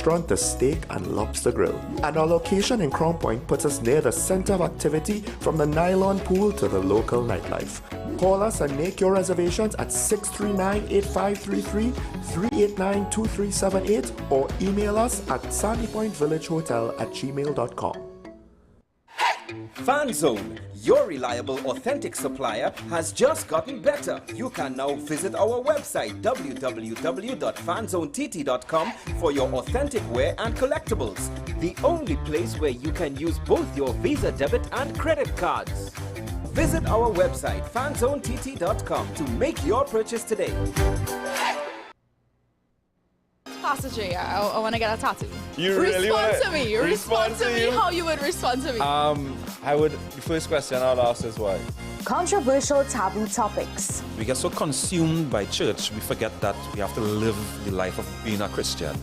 restaurant, the Steak and Lobster Grill. And our location in Crown Point puts us near the center of activity from the nylon pool to the local nightlife. Call us and make your reservations at 639-8533, 389-2378 or email us at sandypointvillagehotel@gmail.com. FanZone, your reliable, authentic supplier, has just gotten better. You can now visit our website www.fanzonett.com for your authentic wear and collectibles. The only place where you can use both your Visa debit and credit cards. Visit our website fanzonett.com to make your purchase today. Pastor J, I want to get a tattoo. You really want to me. Respond to me how you would respond to me. The first question I'll ask is why? Controversial taboo topics. We get so consumed by church, we forget that we have to live the life of being a Christian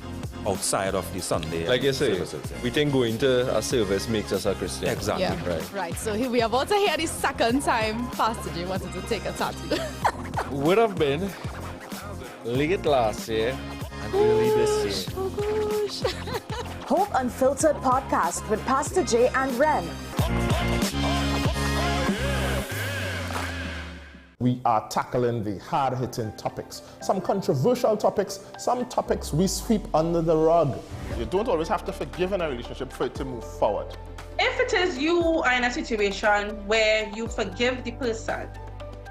outside of the Sunday. Like you say, services. we think going to a service makes us a Christian. Exactly. Yeah. Right. So we are about to hear the second time Pastor J wanted to take a tattoo. Would have been late last year and early this year. Oh gosh. Hope Unfiltered podcast with Pastor J and Ren. We are tackling the hard-hitting topics, some controversial topics, some topics we sweep under the rug. You don't always have to forgive in a relationship for it to move forward. If it is you are in a situation where you forgive the person,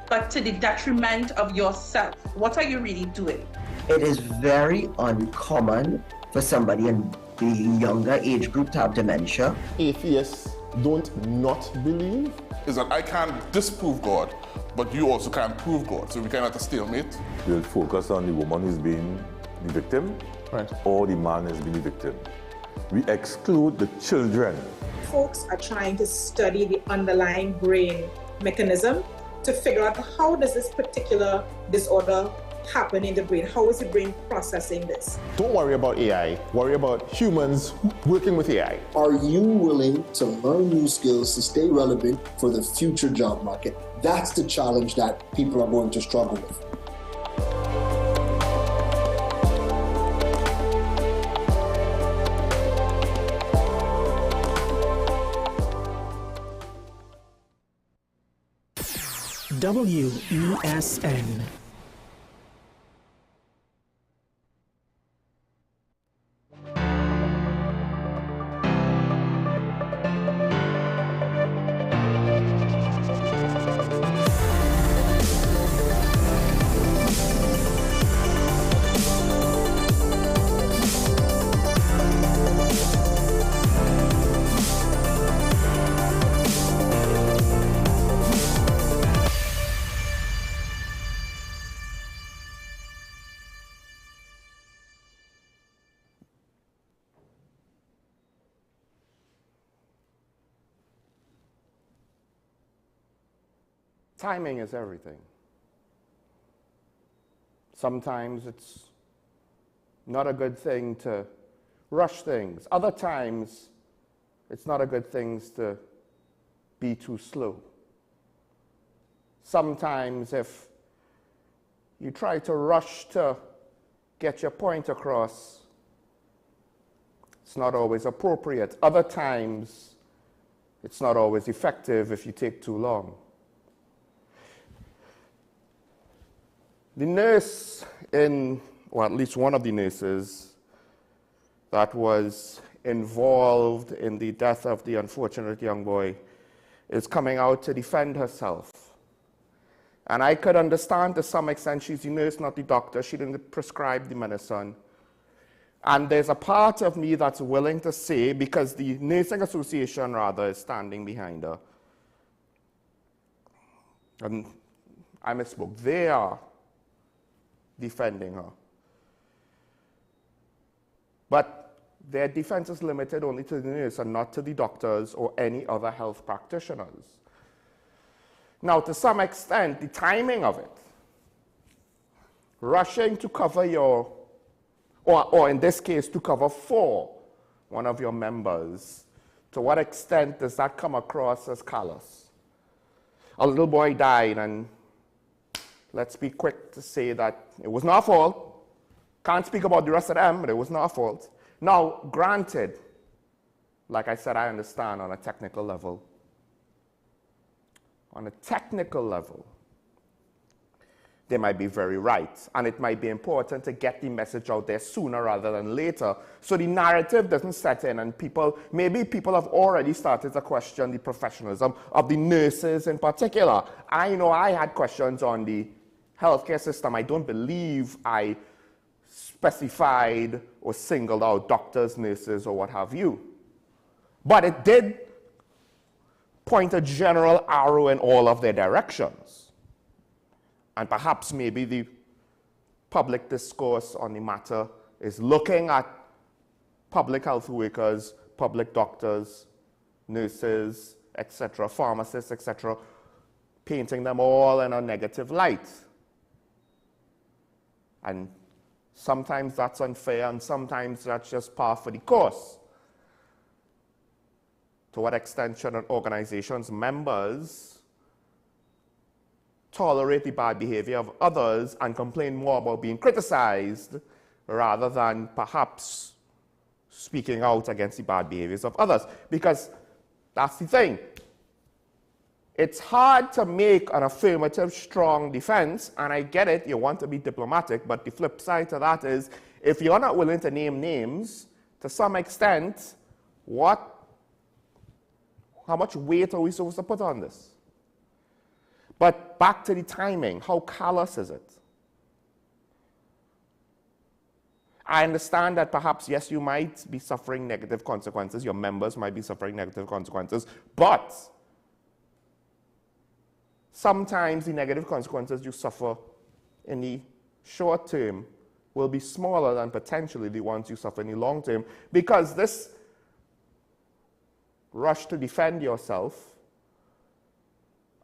but to the detriment of yourself, what are you really doing? It is very uncommon for somebody in the younger age group to have dementia. Atheists don't not believe. Is that I can't disprove God, but you also can't prove God. So we kind of have to stalemate. We'll focus on the woman who's being the victim, right, or the man who's being the victim. We exclude the children. Folks are trying to study the underlying brain mechanism to figure out how does this particular disorder happen in the brain? How is the brain processing this? Don't worry about AI. Worry about humans working with AI. Are you willing to learn new skills to stay relevant for the future job market? That's the challenge that people are going to struggle with. WESN. Timing is everything. Sometimes it's not a good thing to rush things. Other times, it's not a good thing to be too slow. Sometimes if you try to rush to get your point across, it's not always appropriate. Other times, it's not always effective if you take too long. The nurse or at least one of the nurses that was involved in the death of the unfortunate young boy is coming out to defend herself. And I could understand to some extent she's the nurse, not the doctor. She didn't prescribe the medicine. And there's a part of me that's willing to say, because the Nursing Association, rather, is standing behind her. And I misspoke. They are defending her. But their defense is limited only to the nurse and not to the doctors or any other health practitioners. Now, to some extent, the timing of it, rushing to cover your, or in this case, to cover for one of your members, to what extent does that come across as callous? A little boy died, and let's be quick to say that it was not our fault. Can't speak about the rest of them, but it was not our fault. Now, granted, like I said, I understand on a technical level. On a technical level, they might be very right, and it might be important to get the message out there sooner rather than later, so the narrative doesn't set in and maybe people have already started to question the professionalism of the nurses in particular. I know I had questions on the healthcare system. I don't believe I specified or singled out doctors, nurses, or what have you. But it did point a general arrow in all of their directions. And perhaps maybe the public discourse on the matter is looking at public health workers, public doctors, nurses, etc., pharmacists, etc., painting them all in a negative light. And sometimes that's unfair, and sometimes that's just par for the course. To what extent should an organization's members tolerate the bad behavior of others and complain more about being criticized rather than perhaps speaking out against the bad behaviors of others? Because that's the thing. It's hard to make an affirmative, strong defense, and I get it, you want to be diplomatic, but the flip side to that is, if you're not willing to name names, to some extent, how much weight are we supposed to put on this? But back to the timing, how callous is it? I understand that perhaps, yes, you might be suffering negative consequences, your members might be suffering negative consequences, but sometimes the negative consequences you suffer in the short term will be smaller than potentially the ones you suffer in the long term, because this rush to defend yourself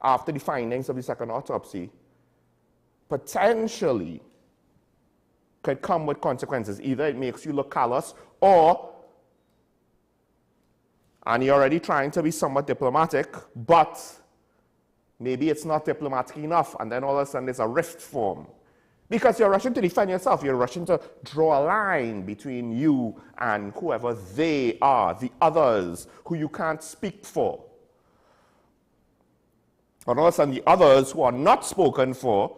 after the findings of the second autopsy potentially could come with consequences. Either it makes you look callous, and you're already trying to be somewhat diplomatic, but maybe it's not diplomatic enough, and then all of a sudden there's a rift form. Because you're rushing to defend yourself, you're rushing to draw a line between you and whoever they are, the others who you can't speak for. And all of a sudden the others who are not spoken for,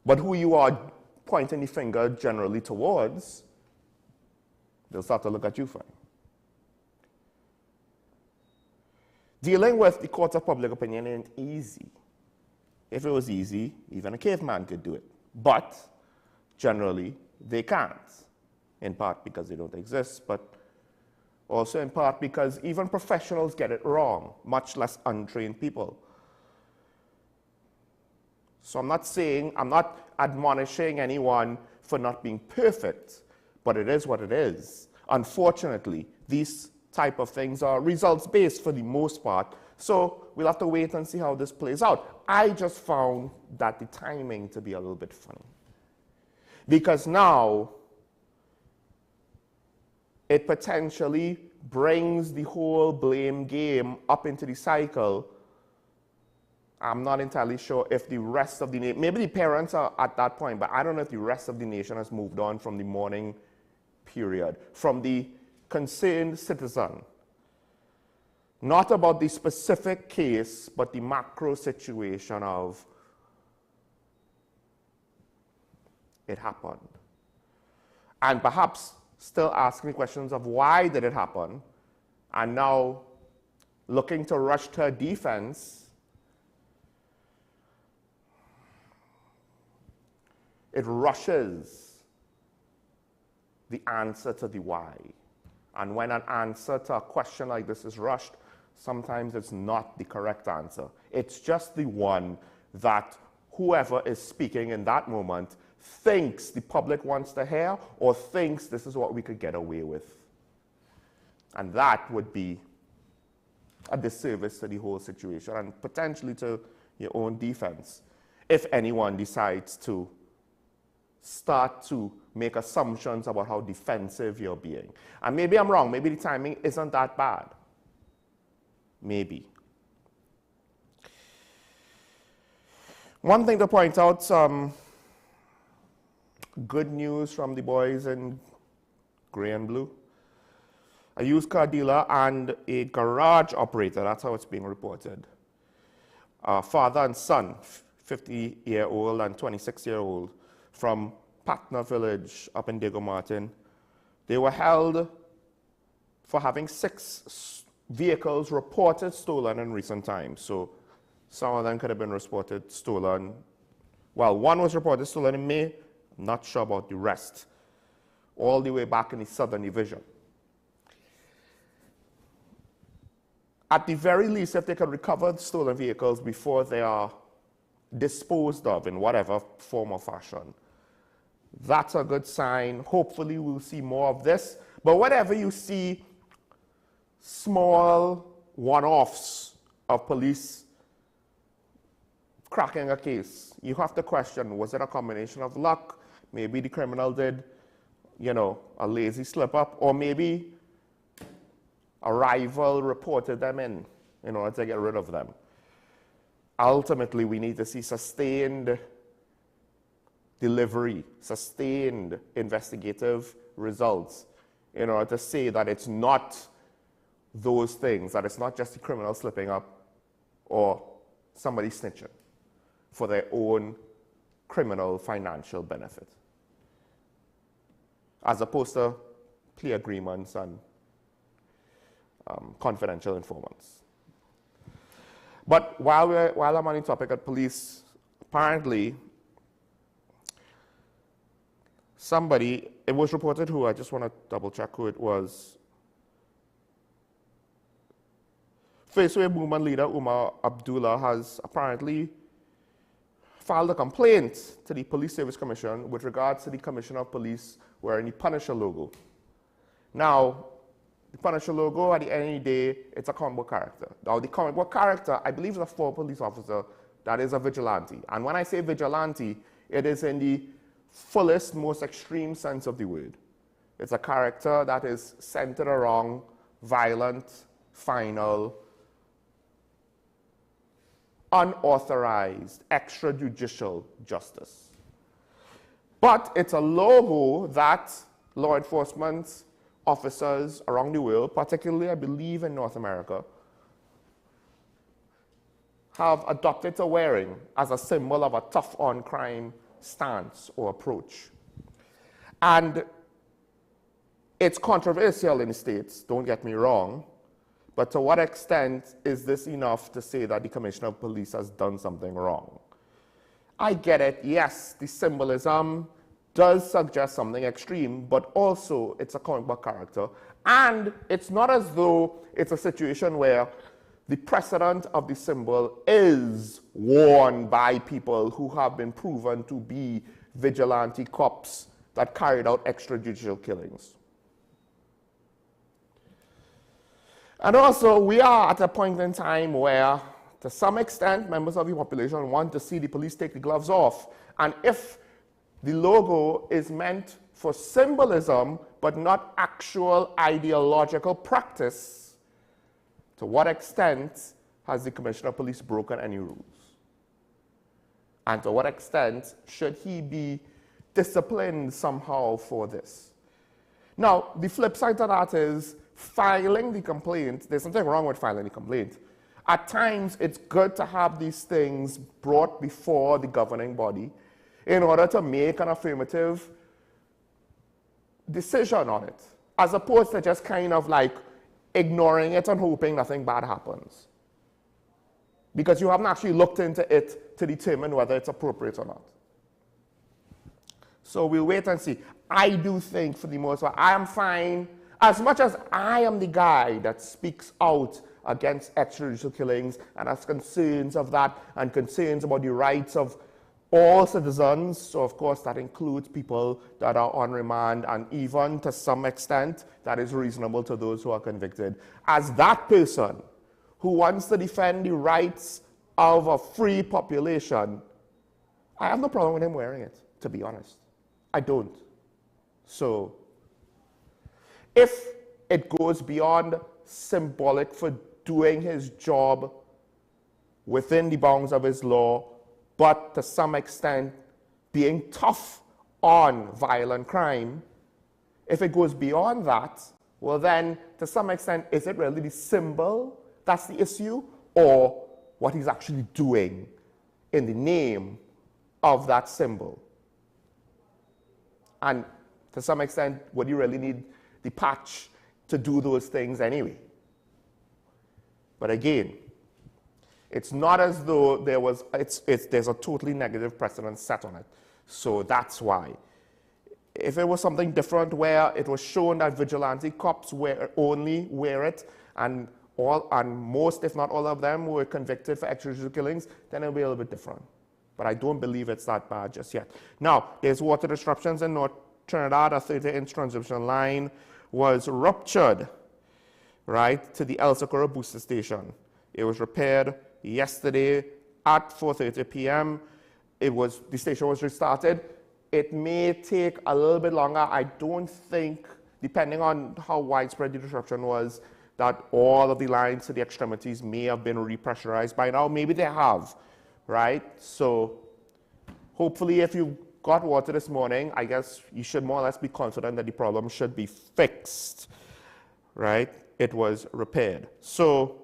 but who you are pointing the finger generally towards, they'll start to look at you funny. Dealing with the court of public opinion ain't easy. If it was easy, even a caveman could do it. But generally, they can't. In part because they don't exist, but also in part because even professionals get it wrong, much less untrained people. So I'm not admonishing anyone for not being perfect, but it is what it is. Unfortunately, these type of things are results-based for the most part, so we'll have to wait and see how this plays out. I just found that the timing to be a little bit funny. Because now, it potentially brings the whole blame game up into the cycle. I'm not entirely sure if the rest of the nation, maybe the parents are at that point, but I don't know if the rest of the nation has moved on from the mourning period, from the concerned citizen. Not about the specific case, but the macro situation of it happened. And perhaps still asking questions of why did it happen, and now looking to rush to a defense. It rushes the answer to the why. And when an answer to a question like this is rushed, sometimes it's not the correct answer. It's just the one that whoever is speaking in that moment thinks the public wants to hear, or thinks this is what we could get away with. And that would be a disservice to the whole situation and potentially to your own defense if anyone decides to start to make assumptions about how defensive you're being. And maybe I'm wrong, maybe the timing isn't that bad. Maybe. One thing to point out, some good news from the boys in gray and blue. A used car dealer and a garage operator, that's how it's being reported. Father and son, 50-year-old and 26-year-old, from Patna village up in Diego Martin. They were held for having 6 vehicles reported stolen in recent times. So some of them could have been reported stolen. Well, one was reported stolen in May. I'm not sure about the rest. All the way back in the Southern Division. At the very least, if they can recover the stolen vehicles before they are disposed of in whatever form or fashion, that's a good sign. Hopefully we'll see more of this. But whatever you see, small one-offs of police cracking a case, you have to question, was it a combination of luck? Maybe the criminal did, a lazy slip-up, or maybe a rival reported them in order to get rid of them. Ultimately, we need to see sustained delivery, sustained investigative results in order to say that it's not those things, that it's not just the criminal slipping up or somebody snitching for their own criminal financial benefit, as opposed to plea agreements and confidential informants. But while I'm on the topic of police, apparently somebody, it was reported who, I just want to double check who it was. Faceway movement leader Umar Abdullah has apparently filed a complaint to the Police Service Commission with regards to the Commissioner of Police wearing the Punisher logo. Now, the Punisher logo, at the end of the day, it's a comic book character. Now, the comic book character, I believe, is a former police officer that is a vigilante. And when I say vigilante, it is in the fullest, most extreme sense of the word. It's a character that is centered around violent, final, unauthorized, extrajudicial justice. But it's a logo that law enforcement officers around the world, particularly I believe in North America, have adopted to wearing as a symbol of a tough on crime stance or approach. And it's controversial in the States, don't get me wrong, but to what extent is this enough to say that the Commissioner of Police has done something wrong? I get it, yes, the symbolism does suggest something extreme, but also it's a comic book character. And it's not as though it's a situation where the precedent of the symbol is worn by people who have been proven to be vigilante cops that carried out extrajudicial killings. And also, we are at a point in time where, to some extent, members of the population want to see the police take the gloves off. And if the logo is meant for symbolism, but not actual ideological practice, to what extent has the Commissioner of Police broken any rules? And to what extent should he be disciplined somehow for this? Now, the flip side to that is filing the complaint. There's something wrong with filing the complaint. At times, it's good to have these things brought before the governing body in order to make an affirmative decision on it, as opposed to just kind of like ignoring it and hoping nothing bad happens. Because you haven't actually looked into it to determine whether it's appropriate or not. So we'll wait and see. I do think, for the most part, I am fine. As much as I am the guy that speaks out against extrajudicial killings and has concerns of that and concerns about the rights of all citizens, so of course that includes people that are on remand, and even to some extent that is reasonable to those who are convicted. As that person who wants to defend the rights of a free population, I have no problem with him wearing it, to be honest. I don't. So if it goes beyond symbolic for doing his job within the bounds of his law, but to some extent being tough on violent crime, If it goes beyond that, well then, to some extent, is it really the symbol that's the issue, or what he's actually doing in the name of that symbol? And to some extent, would you really need the patch to do those things anyway? But again, it's not as though there's a totally negative precedent set on it. So that's why. If it was something different where it was shown that vigilante cops only wear it, and most, if not all of them, were convicted for extrajudicial killings, then it'll be a little bit different. But I don't believe it's that bad just yet. Now, there's water disruptions in North Trinidad. A 30-inch transmission line was ruptured, right, to the El Socorro booster station. It was repaired yesterday at 4:30 p.m. The station was restarted. It may take a little bit longer. I don't think, depending on how widespread the disruption was, that all of the lines to the extremities may have been repressurized by now. Maybe they have, right? So hopefully if you got water this morning, I guess you should more or less be confident that the problem should be fixed, right? It was repaired. So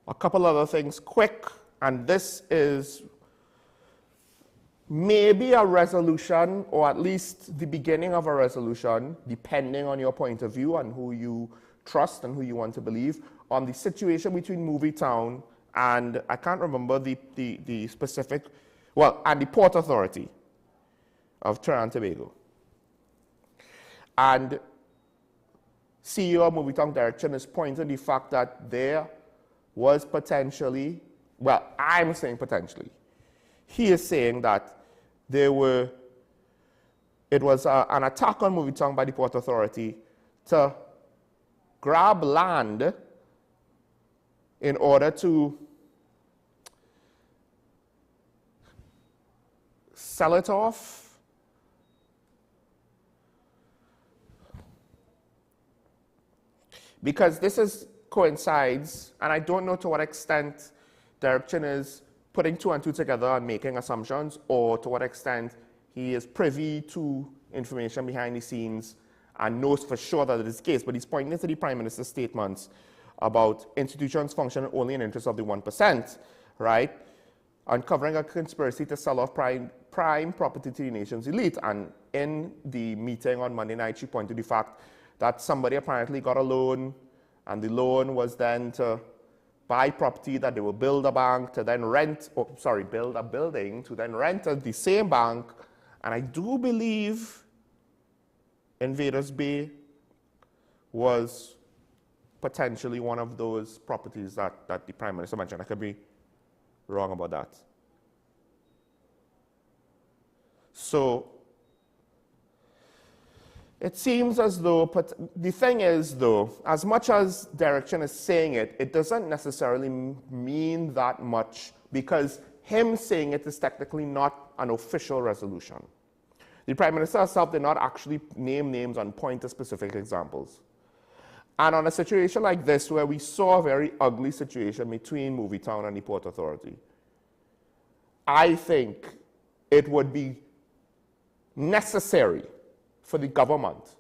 a couple other things quick, and this is maybe a resolution, or at least the beginning of a resolution, depending on your point of view and who you trust and who you want to believe, on the situation between Movitown and, I can't remember the specific, well, and the Port Authority of Trinidad and Tobago. And CEO of Movitown Direction is pointing the fact that there was potentially, well, I'm saying potentially, he is saying that it was an attack on Movitown by the Port Authority to grab land in order to sell it off. Because this coincides, and I don't know to what extent Direction is putting two and two together and making assumptions, or to what extent he is privy to information behind the scenes and knows for sure that it is the case. But he's pointing to the Prime Minister's statements about institutions functioning only in interest of the 1%, right? Uncovering a conspiracy to sell off prime property to the nation's elite. And in the meeting on Monday night, she pointed to the fact that somebody apparently got a loan, and the loan was then to buy property that they will build a bank to then build a building to then rent at the same bank. And I do believe Invaders Bay was potentially one of those properties that the Prime Minister mentioned. I could be wrong about that. So it seems as though, but the thing is though, as much as Direction is saying it, it doesn't necessarily mean that much, because him saying it is technically not an official resolution. The Prime Minister herself did not actually name names and point to specific examples. And on a situation like this, where we saw a very ugly situation between Movitown and the Port Authority, I think it would be necessary for the government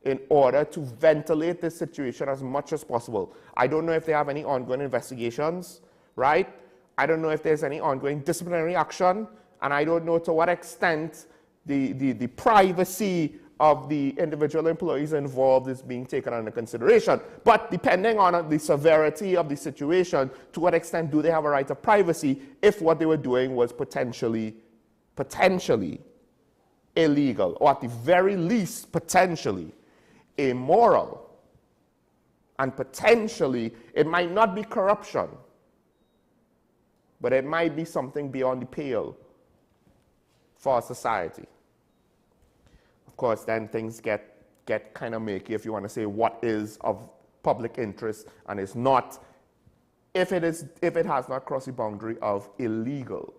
in order to ventilate this situation as much as possible. I don't know if they have any ongoing investigations, right? I don't know if there's any ongoing disciplinary action, and I don't know to what extent the privacy of the individual employees involved is being taken under consideration. But depending on the severity of the situation, to what extent do they have a right of privacy if what they were doing was potentially illegal, or at the very least potentially immoral, and potentially it might not be corruption, but it might be something beyond the pale for society. Of course, then things get kind of murky if you want to say what is of public interest and is not, if it has not crossed the boundary of illegal.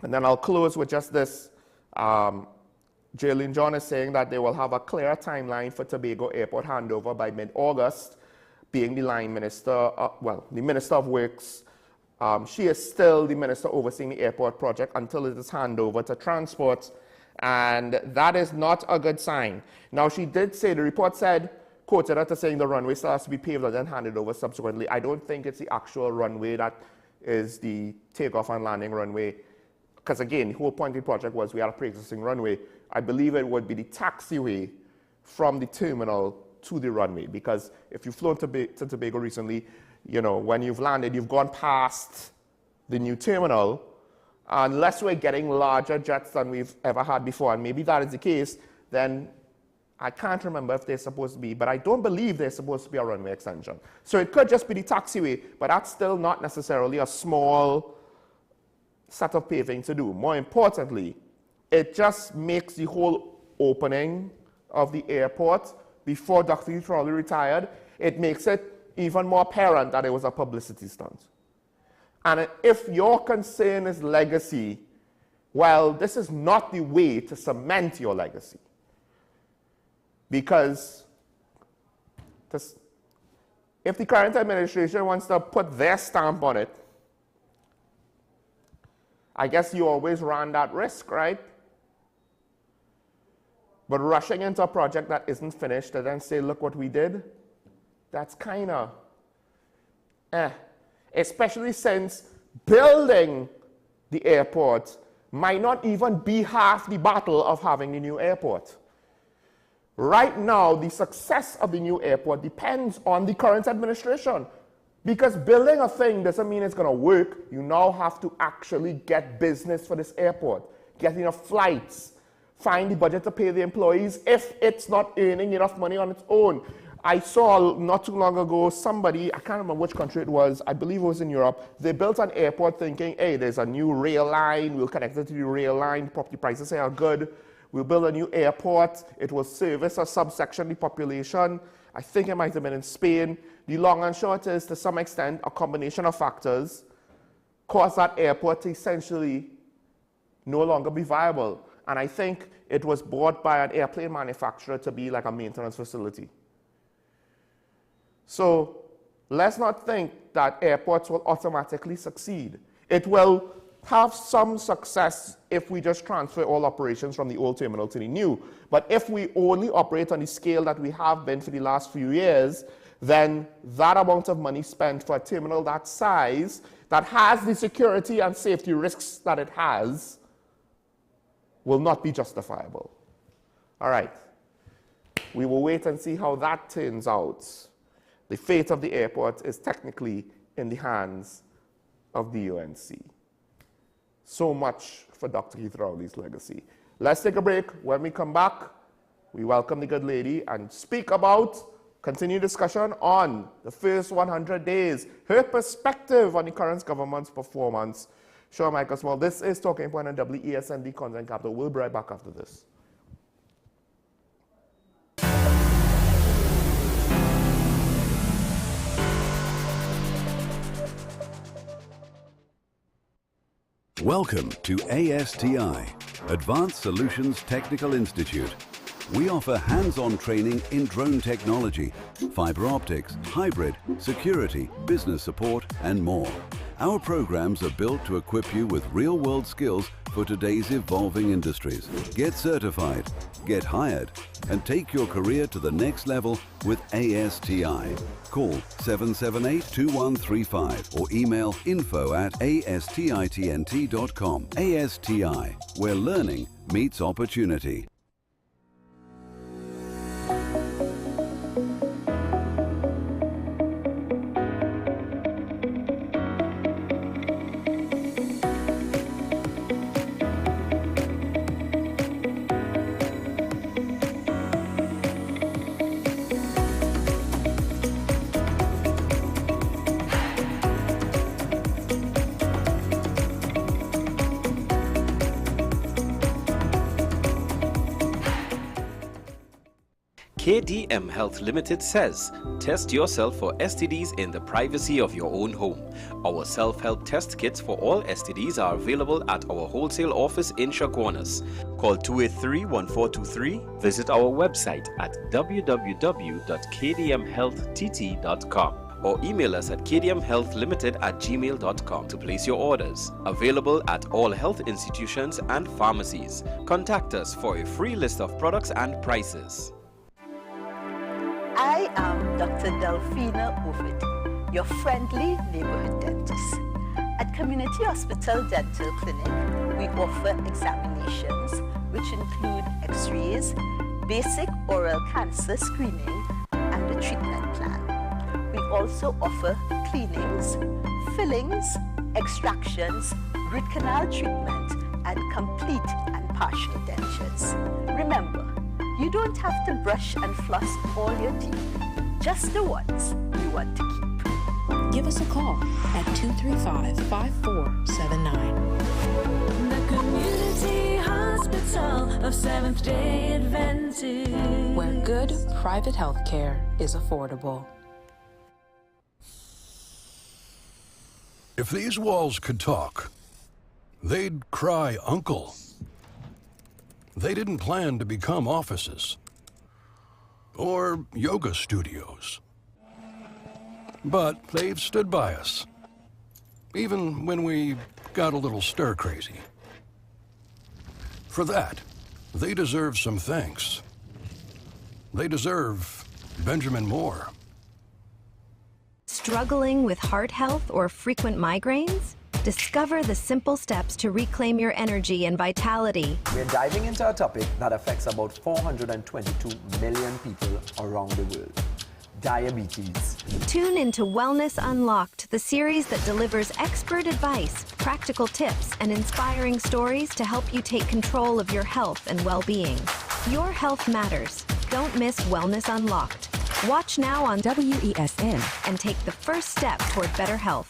And then I'll close with just this. Jaylene John is saying that they will have a clear timeline for Tobago Airport handover by mid-August, being the line minister, the Minister of Works She is still the minister overseeing the airport project until it is handed over to transport, and that is not a good sign. Now, she did say, the report said, quoted her to saying the runway still has to be paved and then handed over subsequently. I don't think it's the actual runway that is the takeoff and landing runway, because again, the whole point of the project was we had a pre-existing runway. I believe it would be the taxiway from the terminal to the runway, because if you've flown to Tobago recently, you know, when you've landed, you've gone past the new terminal. Unless we're getting larger jets than we've ever had before, and maybe that is the case, then I can't remember if they're supposed to be, but I don't believe they're supposed to be a runway extension. So it could just be the taxiway, but that's still not necessarily a small set of paving to do. More importantly, it just makes the whole opening of the airport before Dr. Trolley retired, it makes it even more apparent that it was a publicity stunt. And if your concern is legacy, well, this is not the way to cement your legacy. Because if the current administration wants to put their stamp on it, I guess you always run that risk, right? But rushing into a project that isn't finished and then say, look what we did, that's kind of especially since building the airport might not even be half the battle of having the new airport. Right now, the success of the new airport depends on the current administration. Because building a thing doesn't mean it's going to work. You now have to actually get business for this airport, get enough flights, find the budget to pay the employees if it's not earning enough money on its own. I saw not too long ago somebody, I can't remember which country it was, I believe it was in Europe, they built an airport thinking, hey, there's a new rail line, we'll connect it to the rail line, property prices are good, we'll build a new airport, it will service a subsection of the population. I think it might have been in Spain. The long and short is, to some extent, a combination of factors caused that airport to essentially no longer be viable. And I think it was bought by an airplane manufacturer to be like a maintenance facility. So let's not think that airports will automatically succeed. It will have some success if we just transfer all operations from the old terminal to the new. But if we only operate on the scale that we have been for the last few years, then that amount of money spent for a terminal that size, that has the security and safety risks that it has, will not be justifiable. All right. We will wait and see how that turns out. The fate of the airport is technically in the hands of the UNC. So much for Dr. Keith Rowley's legacy. Let's take a break. When we come back, we welcome the good lady and speak about, continue discussion on the first 100 days, her perspective on the current government's performance. Sean Michael Small, this is Talking Point on WESND Content Capital. We'll be right back after this. Welcome to ASTI, Advanced Solutions Technical Institute. We offer hands-on training in drone technology, fiber optics, hybrid, security, business support, and more. Our programs are built to equip you with real-world skills for today's evolving industries. Get certified, get hired, and take your career to the next level with ASTI. Call 778-2135 or email info@astitnt.com. ASTI, where learning meets opportunity. KDM Health Limited says, test yourself for STDs in the privacy of your own home. Our self-help test kits for all STDs are available at our wholesale office in Chaguanas. Call 283-1423. Visit our website at www.kdmhealtht.com. or email us at kdmhealthlimited@gmail.com to place your orders. Available at all health institutions and pharmacies. Contact us for a free list of products and prices. I am Dr. Delphina Ovid, your friendly neighborhood dentist. At Community Hospital Dental Clinic, we offer examinations which include x-rays, basic oral cancer screening, and a treatment plan. We also offer cleanings, fillings, extractions, root canal treatment, and complete and partial dentures. Remember, you don't have to brush and floss all your teeth, just the ones you want to keep. Give us a call at 235-5479. The Community Hospital of Seventh-day Adventist, where good private health care is affordable. If these walls could talk, they'd cry uncle. They didn't plan to become offices or yoga studios. But they've stood by us, even when we got a little stir-crazy. For that, they deserve some thanks. They deserve Benjamin Moore. Struggling with heart health or frequent migraines? Discover the simple steps to reclaim your energy and vitality. We're diving into a topic that affects about 422 million people around the world. Diabetes. Tune into Wellness Unlocked, the series that delivers expert advice, practical tips, and inspiring stories to help you take control of your health and well-being. Your health matters. Don't miss Wellness Unlocked. Watch now on WESN and take the first step toward better health.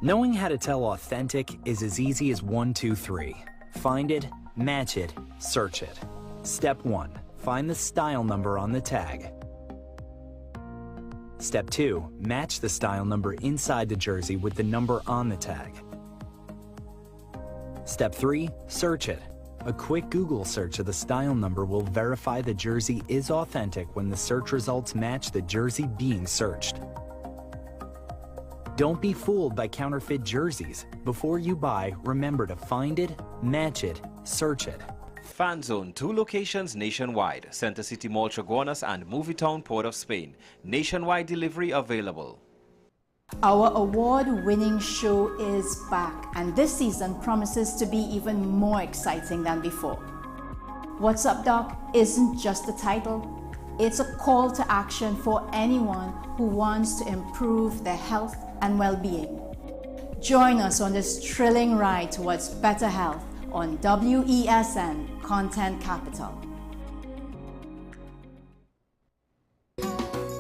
Knowing how to tell authentic is as easy as 1, 2, 3. Find it, match it, search it. Step 1. Find the style number on the tag. Step 2. Match the style number inside the jersey with the number on the tag. Step 3. Search it. A quick Google search of the style number will verify the jersey is authentic when the search results match the jersey being searched. Don't be fooled by counterfeit jerseys. Before you buy, remember to find it, match it, search it. Fan Zone, 2 locations nationwide. Center City Mall, Chaguanas, and Movietown, Port of Spain. Nationwide delivery available. Our award-winning show is back, and this season promises to be even more exciting than before. What's Up, Doc isn't just a title. It's a call to action for anyone who wants to improve their health and well-being. Join us on this thrilling ride towards better health on WESN Content Capital.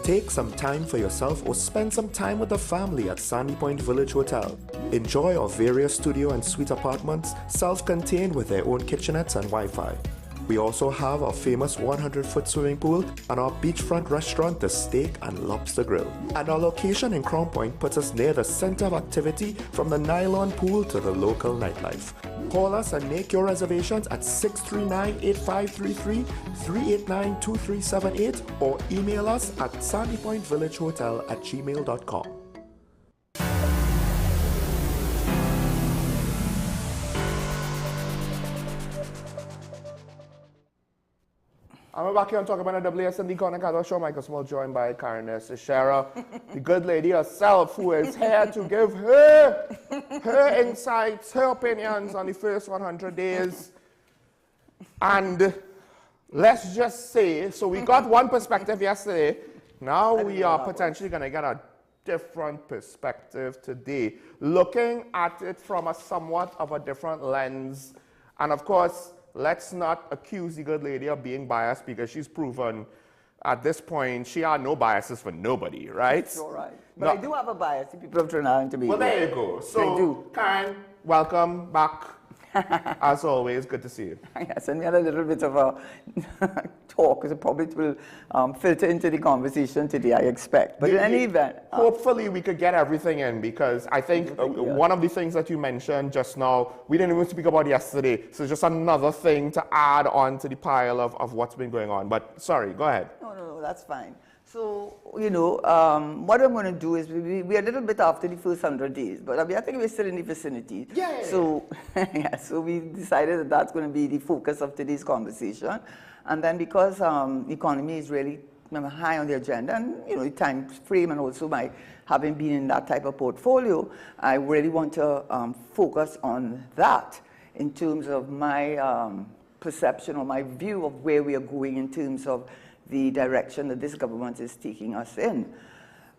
Take some time for yourself or spend some time with the family at Sandy Point Village Hotel. Enjoy our various studio and suite apartments, self-contained with their own kitchenettes and Wi-Fi. We also have our famous 100-foot swimming pool and our beachfront restaurant, the Steak and Lobster Grill. And our location in Crown Point puts us near the center of activity from the nylon pool to the local nightlife. Call us and make your reservations at 639-8533, 389-2378, or email us at sandypointvillagehotel@gmail.com. I'm back here and talk about the WSND Corner Show. Michael Small joined by Karen Shara, the good lady herself, who is here to give her insights, her opinions on the first 100 days. And let's just say, so we got one perspective yesterday. Now we are potentially going to get a different perspective today, looking at it from a somewhat of a different lens. And of course, let's not accuse the good lady of being biased, because she's proven at this point she had no biases for nobody, right? That's all right. But I do have a bias. People have turned out to be. Well, there you go. So, Karen, welcome back. As always, good to see you. Yes, and we had a little bit of a talk, because it probably will filter into the conversation today, I expect. But in any event... hopefully we could get everything in, because I think one of the things that you mentioned just now, we didn't even speak about yesterday, so just another thing to add on to the pile of what's been going on. But sorry, go ahead. No, that's fine. So, you know, what I'm going to do is, we're a little bit after the first 100 days, but I think we're still in the vicinity. Yeah. So, yeah, so we decided that that's going to be the focus of today's conversation. And then because the economy is really high on the agenda, and, you know, the time frame, and also my having been in that type of portfolio, I really want to focus on that in terms of my perception or my view of where we are going in terms of the direction that this government is taking us in.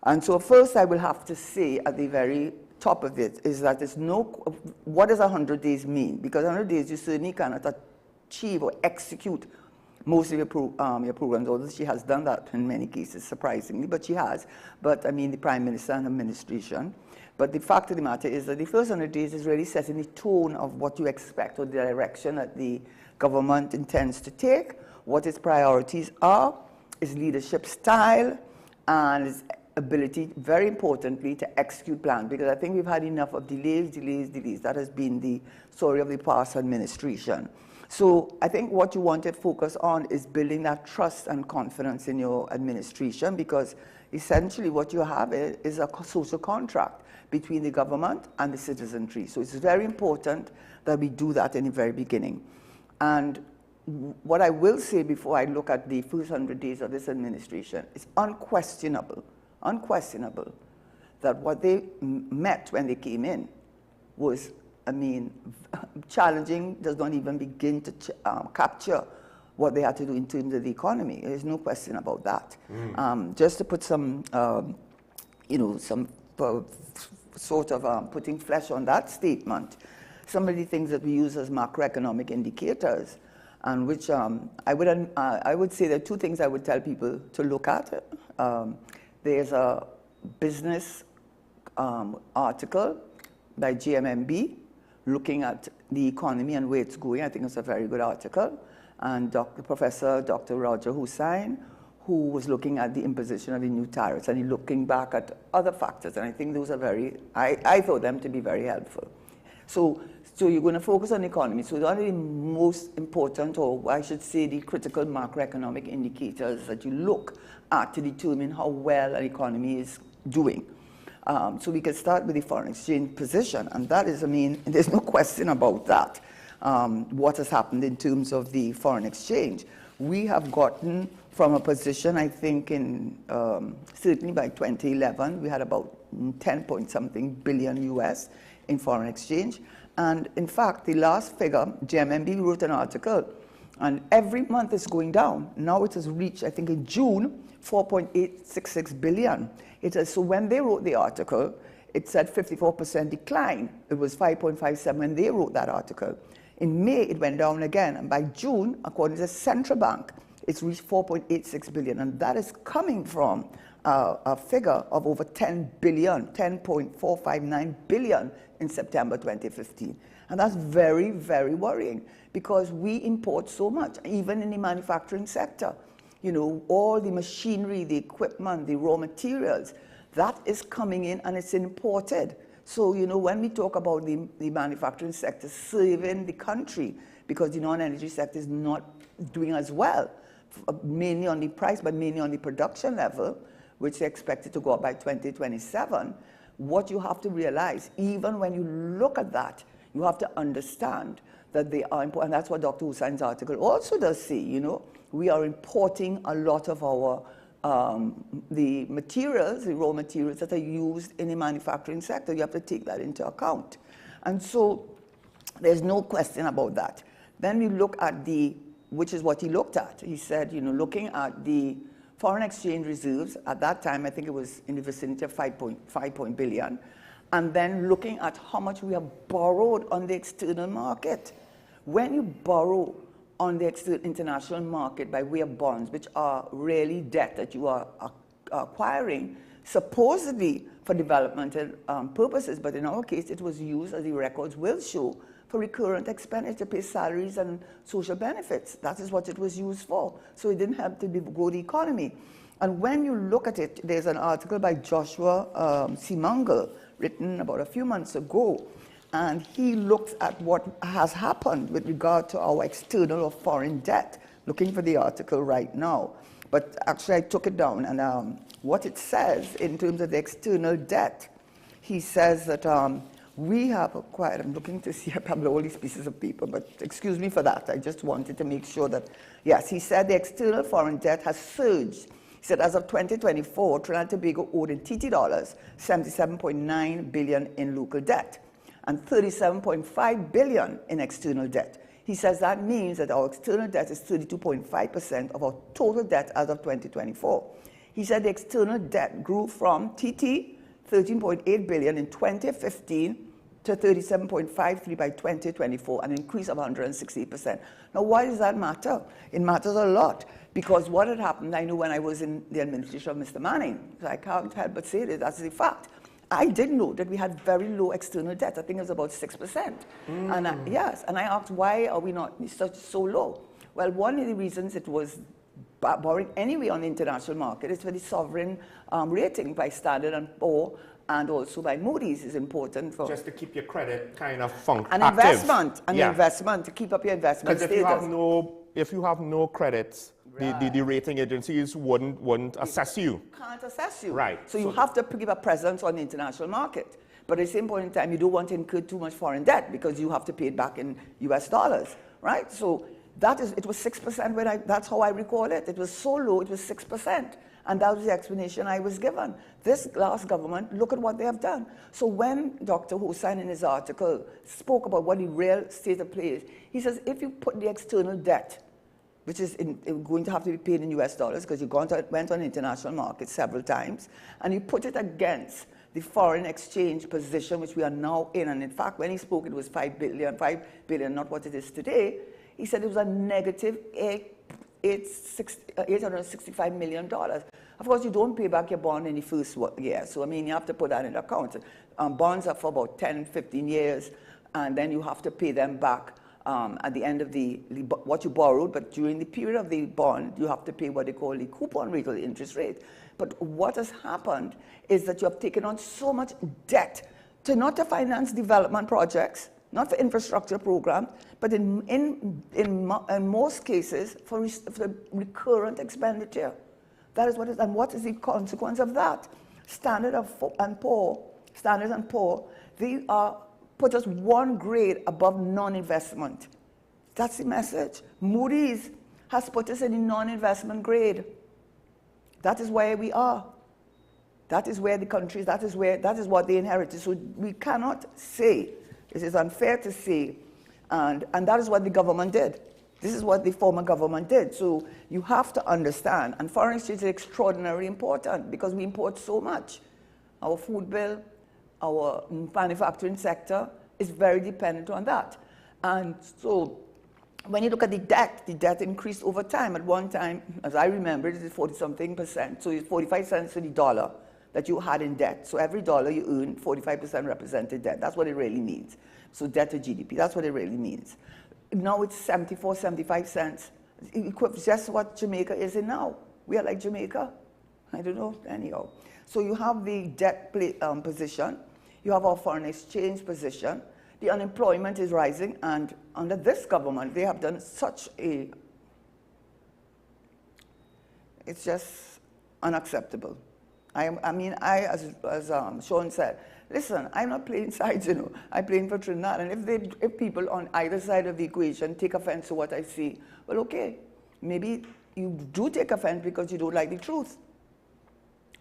And so first I will have to say at the very top of it is that there's no, what does 100 days mean? Because 100 days you certainly cannot achieve or execute most of your programs, although she has done that in many cases, surprisingly, but she has. But I mean the Prime Minister and administration. But the fact of the matter is that the first 100 days is really setting the tone of what you expect or the direction that the government intends to take, what its priorities are, its leadership style, and its ability, very importantly, to execute plans. Because I think we've had enough of delays. That has been the story of the past administration. So I think what you want to focus on is building that trust and confidence in your administration, because essentially what you have is a social contract between the government and the citizenry. So it's very important that we do that in the very beginning. And what I will say before I look at the first 100 days of this administration is unquestionable that what they met when they came in was, I mean, challenging, does not even begin to capture what they had to do in terms of the economy. There's no question about that. Just to put some, you know, some sort of putting flesh on that statement, some of the things that we use as macroeconomic indicators, and which I would say there are two things I would tell people to look at. There's a business article by GMMB looking at the economy and where it's going. I think it's a very good article. And Professor Dr. Roger Hussain, who was looking at the imposition of the new tariffs, and he's looking back at other factors. And I think those are very, I thought them to be very helpful. So you're going to focus on the economy. So one of the most important, or I should say the critical macroeconomic indicators that you look at to determine how well an economy is doing. So we can start with the foreign exchange position, and that is, I mean, there's no question about that. What has happened in terms of the foreign exchange. We have gotten from a position, I think, in certainly by 2011, we had about 10 point something billion US in foreign exchange. And in fact, the last figure, GMMB wrote an article, and every month it's going down. Now it has reached, I think in June, 4.866 billion. So when they wrote the article, it said 54% decline. It was 5.57 when they wrote that article. In May, it went down again, and by June, according to the central bank, it's reached 4.86 billion, and that is coming from a figure of over 10 billion, 10.459 billion in September 2015. And that's very, very worrying, because we import so much, even in the manufacturing sector. You know, all the machinery, the equipment, the raw materials, that is coming in and it's imported. So, you know, when we talk about the manufacturing sector serving the country, because the non-energy sector is not doing as well, mainly on the price, but mainly on the production level, which they expected to go up by 2027, what you have to realize, even when you look at that, you have to understand that they are important. And that's what Dr. Hussain's article also does say, you know. We are importing a lot of our, the materials, the raw materials that are used in the manufacturing sector. You have to take that into account. And so there's no question about that. Then we look at which is what he looked at. He said, you know, looking at the foreign exchange reserves. At that time, I think it was in the vicinity of 5 billion. And then looking at how much we have borrowed on the external market. When you borrow on the international market by way of bonds, which are really debt that you are acquiring, supposedly for developmental purposes, but in our case, it was used, as the records will show, for recurrent expenditure to pay salaries and social benefits. That is what it was used for. So it didn't have to grow the economy. And when you look at it, there's an article by Joshua Simangal, written about a few months ago, and he looks at what has happened with regard to our external or foreign debt. Looking for the article right now. But actually I took it down, and what it says in terms of the external debt, he says that we have acquired, I'm looking to see, I probably all these pieces of paper, but excuse me for that. I just wanted to make sure that, yes, he said the external foreign debt has surged. He said as of 2024, Trinidad and Tobago owed in TT dollars 77.9 billion in local debt and 37.5 billion in external debt. He says that means that our external debt is 32.5% of our total debt as of 2024. He said the external debt grew from TT 13.8 billion in 2015 to 37.53 by 2024, an increase of 160%. Now, why does that matter? It matters a lot, because what had happened, I know when I was in the administration of Mr. Manning, so I can't help but say that that's the fact. I did know that we had very low external debt. I think it was about 6%. And yes, and I asked, why are we not so low? Well, one of the reasons it was borrowing anyway on the international market is for the sovereign rating by Standard & Poor's and also by Moody's is important for just to keep your credit kind of active. Investment to keep up your investment status. Because if you have no credits, right, the rating agencies wouldn't assess you. Can't assess you. Right. So you have to give a presence on the international market. But at the same point in time, you don't want to incur too much foreign debt because you have to pay it back in US dollars, right? So it was 6% that's how I recall it. It was so low, it was 6%. And that was the explanation I was given. This last government, look at what they have done. So when Dr. Hossain in his article spoke about what the real state of play is, he says if you put the external debt, which is going to have to be paid in US dollars because you went on the international market several times, and you put it against the foreign exchange position, which we are now in, and in fact, when he spoke, it was 5 billion, not what it is today. He said it was a negative $865 million. Of course, you don't pay back your bond in the first year. So, I mean, you have to put that in account. Bonds are for about 10, 15 years, and then you have to pay them back at the end of what you borrowed. But during the period of the bond, you have to pay what they call the coupon rate or the interest rate. But what has happened is that you have taken on so much debt not to finance development projects, not for infrastructure programs, but in most cases for recurrent expenditure. That is what is, and what is the consequence of that? Standard & Poor's, they put us one grade above non-investment. That's the message. Moody's has put us in the non-investment grade. That is where we are. That is where the countries, that is what they inherited. So we cannot say, it is unfair to say, and that is what the government did. This is what the former government did. So you have to understand, and foreign exchange is extraordinarily important because we import so much. Our food bill, our manufacturing sector is very dependent on that. And so when you look at the debt increased over time. At one time, as I remember, it is 40-something%. So it's 45 cents to the dollar that you had in debt. So every dollar you earn, 45% represented debt. That's what it really means. So debt to GDP, that's what it really means. Now it's 74, 75 cents. Just what Jamaica is in now. We are like Jamaica. I don't know, anyhow. So you have the debt position. You have our foreign exchange position. The unemployment is rising, and under this government, they have done such it's just unacceptable. As Sean said, listen, I'm not playing sides, I'm playing for Trinidad, and if people on either side of the equation take offense to what I say, well, okay, maybe you do take offense because you don't like the truth.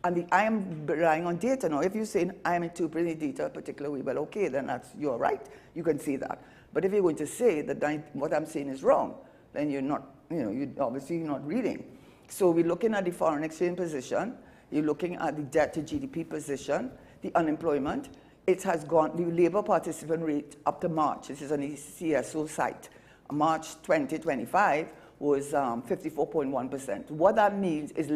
And I am relying on data now. If you're saying I am interpreting the data a particular way, well, okay, then you're right. You can say that. But if you're going to say that what I'm saying is wrong, then you're not, you're obviously not reading. So we're looking at the foreign exchange position, you're looking at the debt to GDP position, the unemployment. It has gone, the labor participant rate up to March, this is on the CSO site, March 2025 was 54.1%. What that means is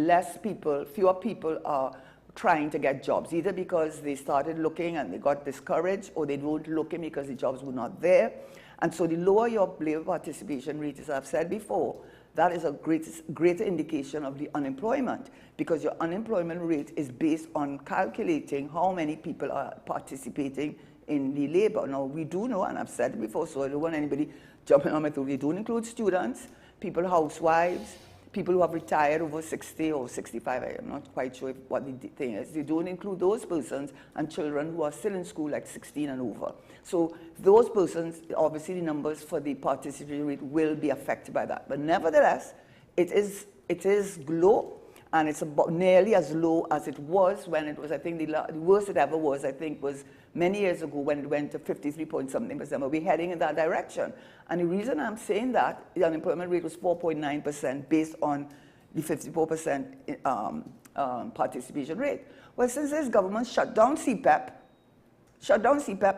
fewer people are trying to get jobs, either because they started looking and they got discouraged, or they weren't looking because the jobs were not there. And so the lower your labor participation rate, as I've said before, that is a greater indication of the unemployment, because your unemployment rate is based on calculating how many people are participating in the labor. Now, we do know, and I've said it before, so I don't want anybody jumping on my throat, they don't include students, people, housewives, people who have retired over 60 or 65, I'm not quite sure what the thing is. They don't include those persons, and children who are still in school, like 16 and over. So those persons, obviously the numbers for the participation rate will be affected by that. But nevertheless, it is low, and it's about nearly as low as it was when it was, I think the worst it ever was, I think, was many years ago when it went to 53-point-something%. But we're heading in that direction. And the reason I'm saying that, the unemployment rate was 4.9% based on the 54% participation rate. Well, since this government shut down CPEP,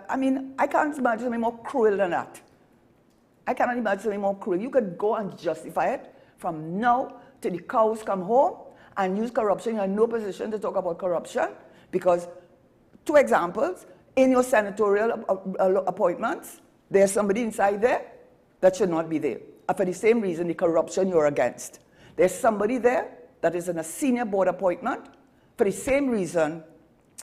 I mean, I can't imagine something more cruel than that. I cannot imagine something more cruel. You could go and justify it from now till the cows come home and use corruption. You're in no position to talk about corruption because, two examples, in your senatorial appointments, there's somebody inside there that should not be there. And for the same reason, the corruption you're against. There's somebody there that is in a senior board appointment for the same reason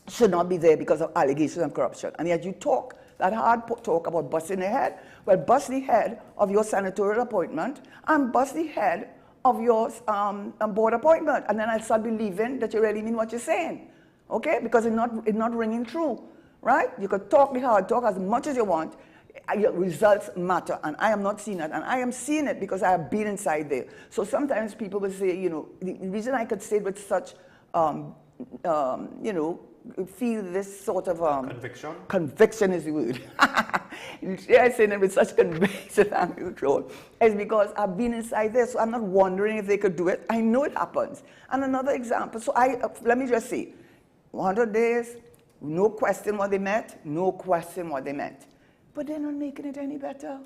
should not be there because of allegations of corruption. And yet you talk that hard talk about busting the head. Well, bust the head of your senatorial appointment and bust the head of your board appointment. And then I'll start believing that you really mean what you're saying. Okay? Because it's not ringing true. Right? You could talk the hard talk as much as you want. Your results matter. And I am not seeing that. And I am seeing it because I have been inside there. So sometimes people will say, you know, the reason I could say it with such, you know, feel this sort of conviction. Conviction is the word. I'm saying it with such conviction and control. It's because I've been inside there, so I'm not wondering if they could do it. I know it happens. And another example. So let me just say, 100 days, no question what they meant, no question what they meant. But they're not making it any better.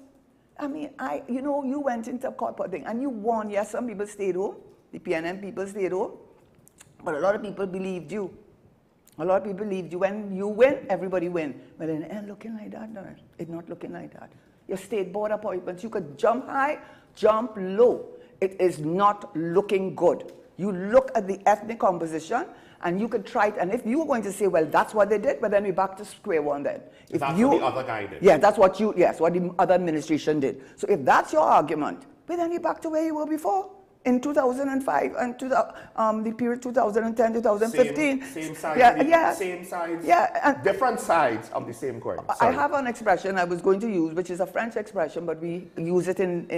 I mean, you know, you went into a corporate thing and you won. Yes, some people stayed home. The PNM people stayed home. But a lot of people believed you. A lot of people believed you. When you win, everybody win. But it ain't looking like that, no. It's not looking like that. Your state board appointments, you could jump high, jump low. It is not looking good. You look at the ethnic composition, and you could try it. And if you were going to say, well, that's what they did, but then we're back to square one then. If that's you, what the other guy did. Yeah, that's what what the other administration did. So if that's your argument, but then you're back to where you were before. In 2005 and the period 2010, 2015. Same sides. Yeah. Same sides. Yeah. And different sides of the same coin. I have an expression I was going to use, which is a French expression, but we use it in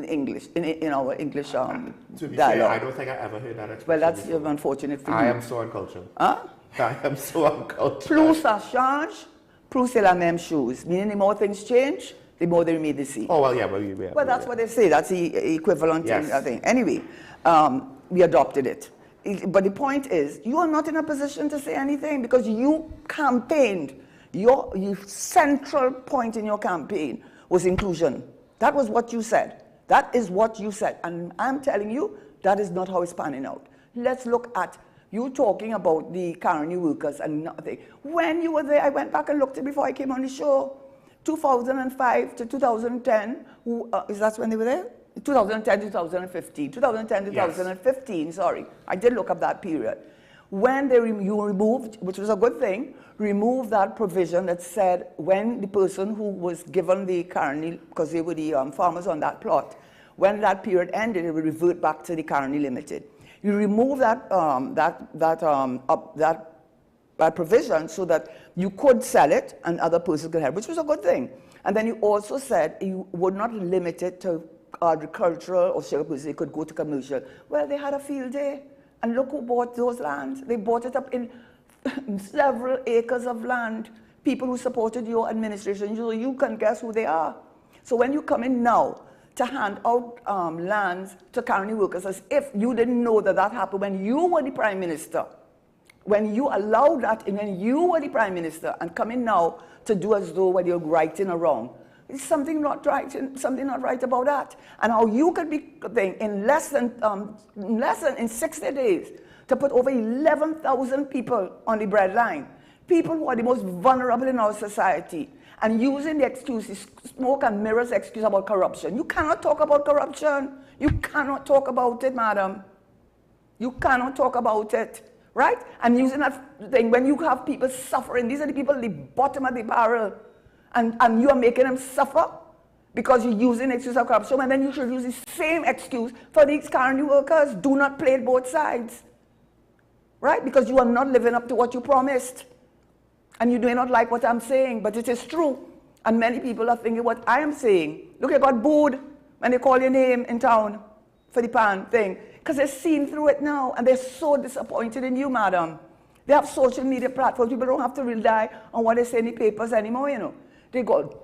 English, in our English to be dialogue. fair, I don't think I ever heard that expression. Well, that's before. unfortunate for you. I am so uncultured. Huh? I am so uncultured. Plus ça change, plus c'est la même chose. Meaning the more things change, the more they remain the same. Oh, well, yeah. Well, that's what they say. That's the equivalent thing. Anyway, we adopted it. But the point is, you are not in a position to say anything because you campaigned. Your central point in your campaign was inclusion. That was what you said. That is what you said. And I'm telling you, that is not how it's panning out. Let's look at you talking about the currently workers and nothing. When you were there, I went back and looked at it before I came on the show. 2005 to 2010, is that when they were there? 2010, 2015. 2010, 2015, yes. Sorry. I did look up that period. When you removed, which was a good thing, removed that provision that said when the person who was given the currently, because they were the farmers on that plot, when that period ended, it would revert back to the currently limited. You remove that provision so that you could sell it and other persons could help, which was a good thing. And then you also said you would not limit it to agricultural or sugar producers. They could go to commercial. Well, they had a field day. And look who bought those lands. They bought it up in several acres of land. People who supported your administration, you can guess who they are. So when you come in now to hand out lands to colony workers as if you didn't know that that happened when you were the Prime Minister. When you allowed that, and when you were the Prime Minister, and coming now to do as though whether you're righting or wrong. There's something not right about that. And how you could be in less than in 60 days to put over 11,000 people on the breadline, people who are the most vulnerable in our society, and using the excuse, smoke and mirrors excuse about corruption. You cannot talk about corruption. You cannot talk about it, madam. You cannot talk about it. Right? And using that thing, when you have people suffering, these are the people at the bottom of the barrel, and you are making them suffer because you're using the excuse of corruption, and then you should use the same excuse for these colony workers. Do not play both sides. Right? Because you are not living up to what you promised. And you do not like what I'm saying, but it is true. And many people are thinking what I am saying. Look, you got booed when they call your name in town for the pan thing. Because they're seeing through it now, and they're so disappointed in you, madam. They have social media platforms. People don't have to rely on what they say in the papers anymore, you know. They got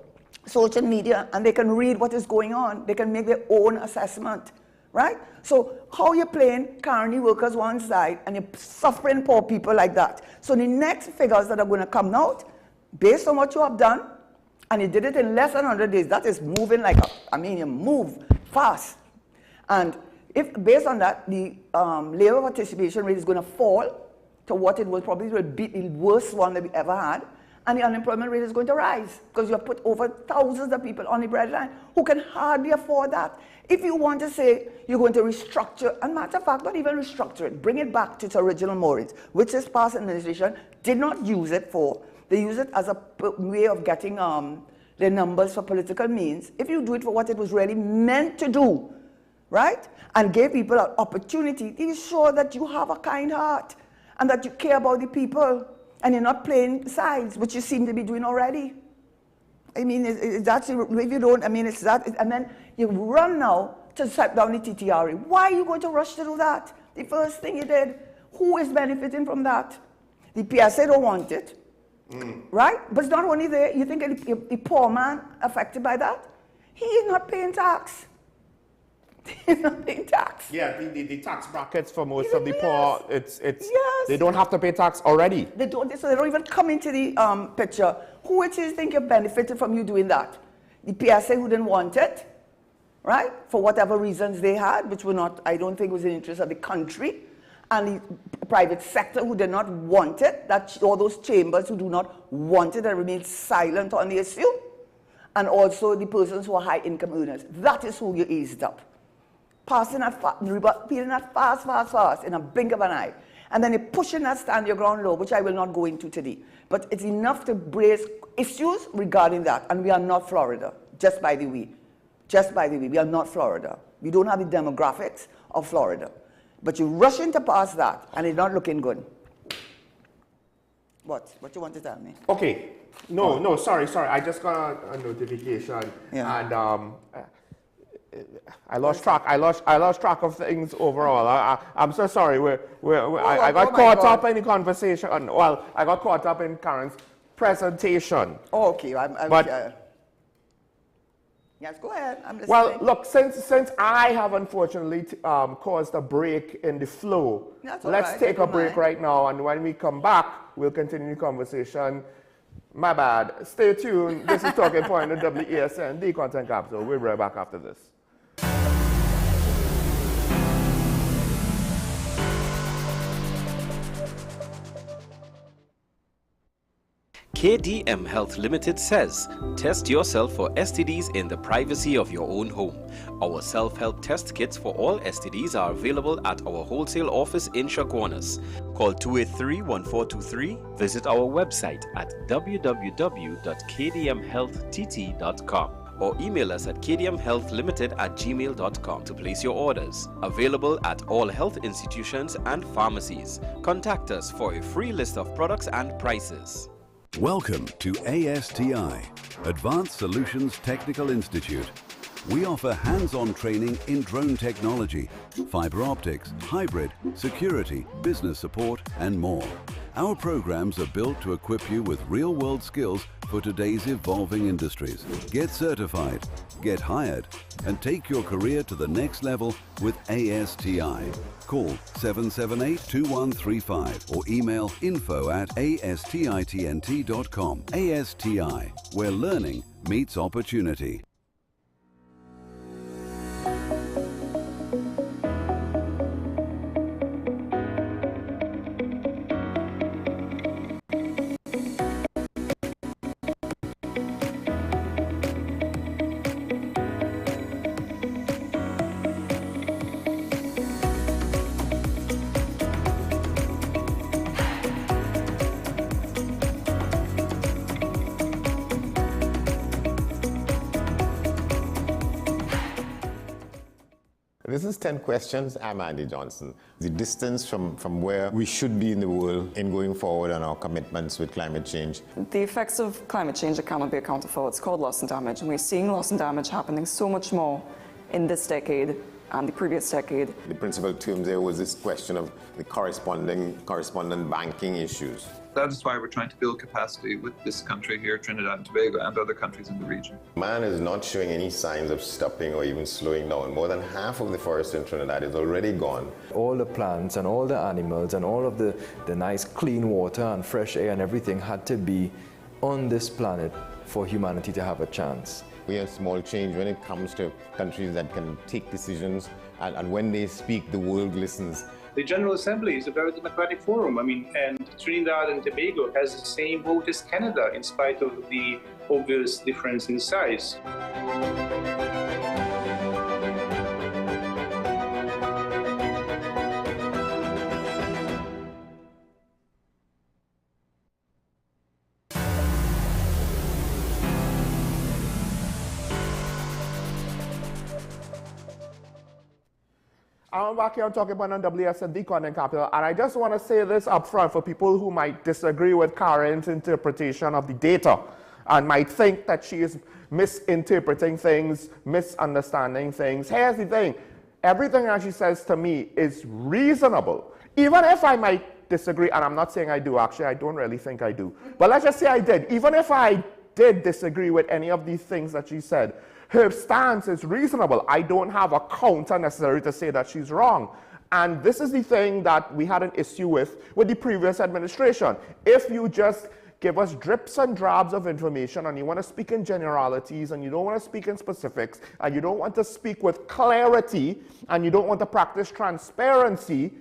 social media, and they can read what is going on. They can make their own assessment, right? So how you're playing colony workers one side, and you're suffering poor people like that. So the next figures that are going to come out, based on what you have done, and you did it in less than 100 days, that is moving like you move fast. And if based on that, the labor participation rate is going to fall to what it will probably be the worst one that we ever had, and the unemployment rate is going to rise because you have put over thousands of people on the breadline who can hardly afford that. If you want to say you're going to restructure, and matter of fact, not even restructure it, bring it back to its original moorings, which this past administration did not use it for. They use it as a way of getting their numbers for political means. If you do it for what it was really meant to do, right? And give people an opportunity, be sure that you have a kind heart and that you care about the people and you're not playing sides, which you seem to be doing already. I mean, that's if you don't, I mean, it's that, and then you run now to set down the TTRE. Why are you going to rush to do that? The first thing you did, who is benefiting from that? The PSA don't want it, right? But it's not only there, you think the poor man affected by that? He is not paying tax. He's not paying tax. Yeah, the tax brackets for most of the poor, they don't have to pay tax already. They don't, so they don't even come into the picture. Who it is think you benefited from you doing that? The PSA who didn't want it, right? For whatever reasons they had, which were not, I don't think was in the interest of the country. And the private sector who did not want it, all those chambers who do not want it and remain silent on the issue. And also the persons who are high income earners. That is who you eased up. Passing that peeling that fast in a blink of an eye. And then you're pushing that stand your ground law, which I will not go into today. But it's enough to raise issues regarding that. And we are not Florida, just by the way. Just by the way, we are not Florida. We don't have the demographics of Florida. But you're rushing to pass that, and it's not looking good. What you want to tell me? Okay. No, sorry. I just got a notification. Yeah. And I lost track of things overall. I'm so sorry. I got caught up in the conversation. Well, I got caught up in Karen's presentation. Oh, okay. Yes, go ahead. I'm listening. Well, look, since I have unfortunately caused a break in the flow, let's take a break right now, and when we come back, we'll continue the conversation. My bad. Stay tuned. This is Talking Point on WESN, the Content Capital. We'll be right back after this. KDM Health Limited says, test yourself for STDs in the privacy of your own home. Our self-help test kits for all STDs are available at our wholesale office in Chaguanas. Call 283-1423, visit our website at www.kdmhealthtt.com or email us at kdmhealthlimited@gmail.com to place your orders. Available at all health institutions and pharmacies. Contact us for a free list of products and prices. Welcome to ASTI, Advanced Solutions Technical Institute. We offer hands-on training in drone technology, fiber optics, hybrid, security, business support, and more. Our programs are built to equip you with real-world skills for today's evolving industries. Get certified, get hired, and take your career to the next level with ASTI. Call 778-2135 or email info@astitnt.com. ASTI, where learning meets opportunity. This is 10 Questions. I'm Andy Johnson. The distance from where we should be in the world in going forward on our commitments with climate change. The effects of climate change that cannot be accounted for, it's called loss and damage. And we're seeing loss and damage happening so much more in this decade and the previous decade. The principal term there was this question of the correspondent banking issues. That is why we're trying to build capacity with this country here, Trinidad and Tobago, and other countries in the region. Man is not showing any signs of stopping or even slowing down. More than half of the forest in Trinidad is already gone. All the plants and all the animals and all of the nice clean water and fresh air and everything had to be on this planet for humanity to have a chance. We have small change when it comes to countries that can take decisions, and when they speak, the world listens. The General Assembly is a very democratic forum. And Trinidad and Tobago has the same vote as Canada, in spite of the obvious difference in size. I'm back here talking about WSND Content Capital, and I just want to say this up front for people who might disagree with Karen's interpretation of the data and might think that she is misinterpreting things, misunderstanding things. Here's the thing. Everything that she says to me is reasonable. Even if I might disagree, and I'm not saying I do, actually, I don't really think I do. But let's just say I did. Even if I did disagree with any of these things that she said, her stance is reasonable. I don't have a counter necessary to say that she's wrong. And this is the thing that we had an issue with the previous administration. If you just give us drips and drabs of information and you want to speak in generalities and you don't want to speak in specifics and you don't want to speak with clarity and you don't want to practice transparency,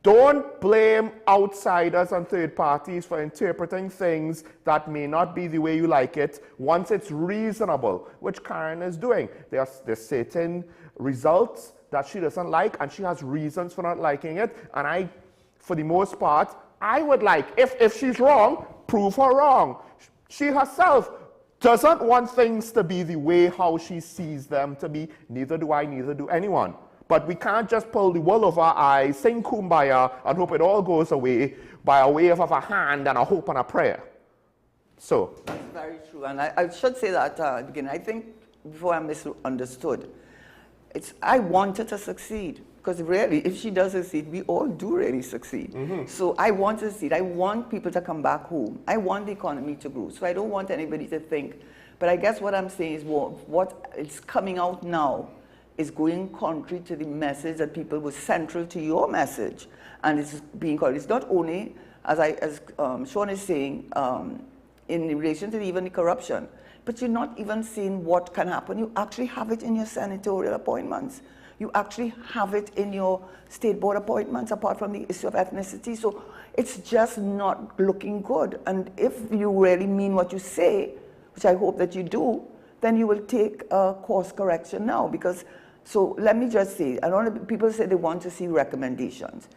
don't blame outsiders and third parties for interpreting things that may not be the way you like it once it's reasonable, which Karen is doing. There's certain results that she doesn't like, and she has reasons for not liking it. And for the most part, I would like, if she's wrong, prove her wrong. She herself doesn't want things to be the way how she sees them to be. Neither do I, neither do anyone. But we can't just pull the wool over our eyes, sing kumbaya, and hope it all goes away by a wave of a hand and a hope and a prayer. So. That's very true. And I should say that at the beginning, I think before I misunderstood, I want her to succeed. Because really, if she does succeed, we all do really succeed. Mm-hmm. So I want to succeed. I want people to come back home. I want the economy to grow. So I don't want anybody to think. But I guess what I'm saying is what is coming out now is going contrary to the message that people was central to your message, and it's being called. It's not only, as Sean is saying, in relation to even the corruption, but you're not even seeing what can happen. You actually have it in your senatorial appointments. You actually have it in your state board appointments, apart from the issue of ethnicity. So it's just not looking good. And if you really mean what you say, which I hope that you do, then you will take a course correction now. Because, so let me just say, I know people say they want to see recommendations.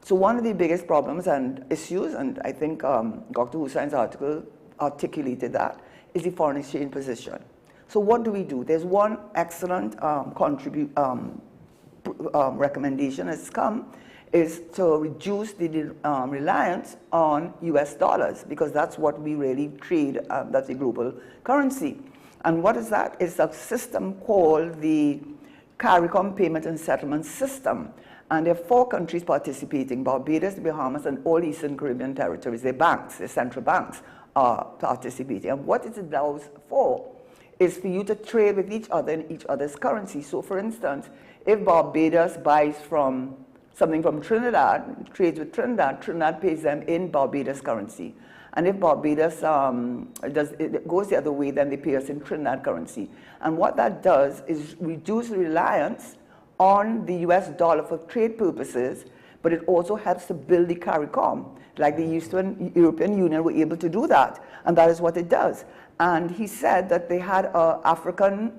So one of the biggest problems and issues, and I think Dr. Hussein's article articulated that, is the foreign exchange position. So what do we do? There's one excellent recommendation has come, is to reduce the reliance on US dollars, because that's what we really trade, that's a global currency. And what is that? It's a system called the CARICOM Payment and Settlement System. And there are 4 countries participating: Barbados, the Bahamas, and all Eastern Caribbean territories. Their banks, their central banks, are participating. And what it allows for is for you to trade with each other in each other's currency. So, for instance, if Barbados buys from something from Trinidad, trades with Trinidad, Trinidad pays them in Barbados currency. And if Barbados it goes the other way, then they pay us in Trinidad currency. And what that does is reduce reliance on the US dollar for trade purposes, but it also helps to build the CARICOM. Like the Eastern European Union were able to do that, and that is what it does. And he said that they had an African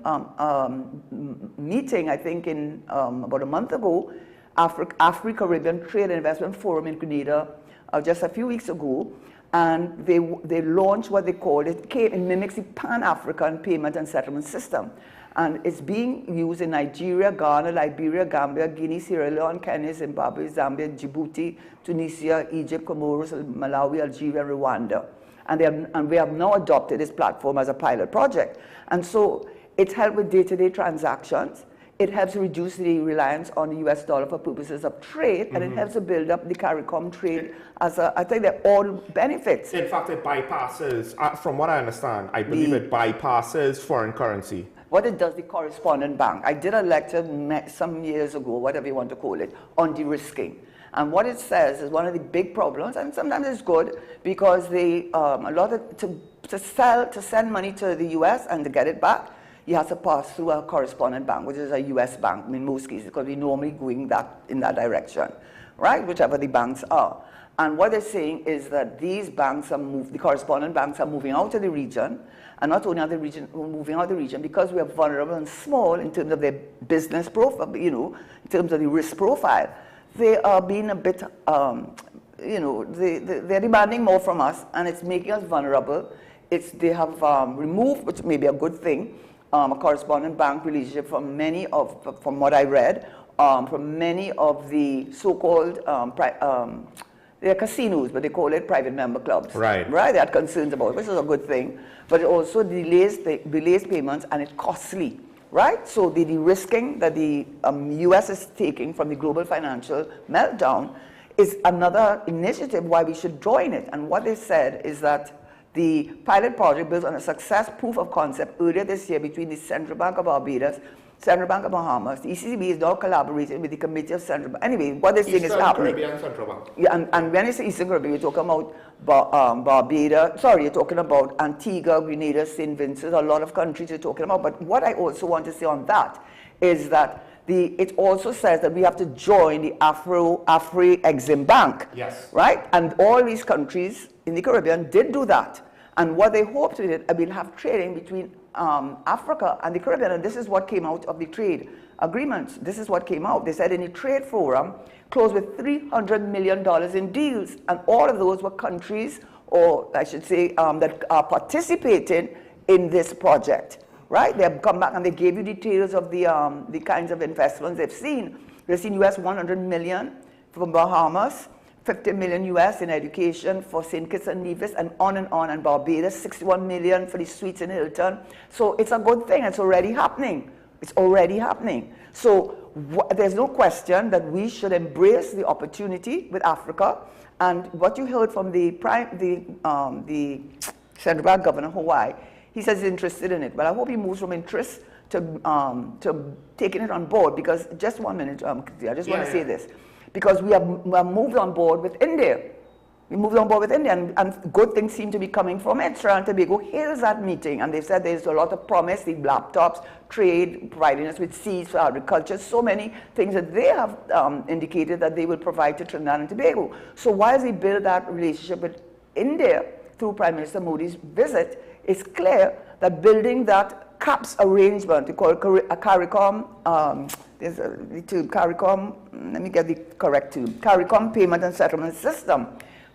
meeting, I think in about a month ago, Afro-Caribbean Trade and Investment Forum in Greendot, just a few weeks ago, and they launched what they called it mimics the Pan-African payment and settlement system. And it's being used in Nigeria, Ghana, Liberia, Gambia, Guinea, Sierra Leone, Kenya, Zimbabwe, Zambia, Djibouti, Tunisia, Egypt, Comoros, Malawi, Algeria, Rwanda. And we have now adopted this platform as a pilot project. And so it helps with day-to-day transactions. It helps reduce the reliance on the US dollar for purposes of trade, and it helps to build up the CARICOM trade as I think they're all benefits. In fact, it bypasses, from what I understand, I believe it bypasses foreign currency. What it does, the correspondent bank. I did a lecture some years ago, whatever you want to call it, on de-risking. And what it says is one of the big problems, and sometimes it's good, because they, to send money to the US and to get it back, you have to pass through a correspondent bank, which is a US bank in most cases, because we're normally going in that direction, right? Whichever the banks are. And what they're saying is that these banks the correspondent banks are moving out of the region, and not only are they moving out of the region, because we are vulnerable and small in terms of their business profile, in terms of the risk profile, they are being a bit, they're demanding more from us, and it's making us vulnerable. They have removed, which may be a good thing, a correspondent bank relationship from from what I read, from many of the so-called, they're casinos, but they call it private member clubs. Right. Right, they had concerns about it, which is a good thing. But it also delays payments, and it's costly, right? So the de-risking that the US is taking from the global financial meltdown is another initiative why we should join it. And what they said is that the pilot project builds on a success proof of concept earlier this year between the Central Bank of Barbados, Central Bank of Bahamas. The ECB is now collaborating with the Committee of Central Bank. Anyway, what they're saying is happening. Caribbean Central Bank. Yeah, and when you say Eastern Caribbean, you're talking about Barbados, you're talking about Antigua, Grenada, St. Vincent, a lot of countries you're talking about. But what I also want to say on that is that it also says that we have to join the Afro-Exim Bank. Yes. Right? And all these countries in the Caribbean did do that. And what they hope to do, we'll have trading between Africa and the Caribbean. And this is what came out of the trade agreements. This is what came out. They said in the trade forum, closed with $300 million in deals. And all of those were countries, or I should say, that are participating in this project. Right? They have come back and they gave you details of the kinds of investments they've seen. They've seen US 100 million from Bahamas, 50 million US in education for St. Kitts and Nevis, and on, and Barbados, 61 million for the suites in Hilton. So it's a good thing. It's already happening. It's already happening. So there's no question that we should embrace the opportunity with Africa. And what you heard from the Central Bank Governor of Hawaii, he says he's interested in it. But I hope he moves from interest to taking it on board, because just 1 minute, I just want to say this. Because we have moved on board with India. We moved on board with India, and good things seem to be coming from it. Trinidad and Tobago hails that meeting, and they've said there's a lot of promise, the laptops, trade, providing us with seeds for agriculture, so many things that they have indicated that they will provide to Trinidad and Tobago. So while we build that relationship with India through Prime Minister Modi's visit, it's clear that building that CAPS arrangement, we call it a CARICOM, there's the term CARICOM, let me get the correct term, CARICOM Payment and Settlement System.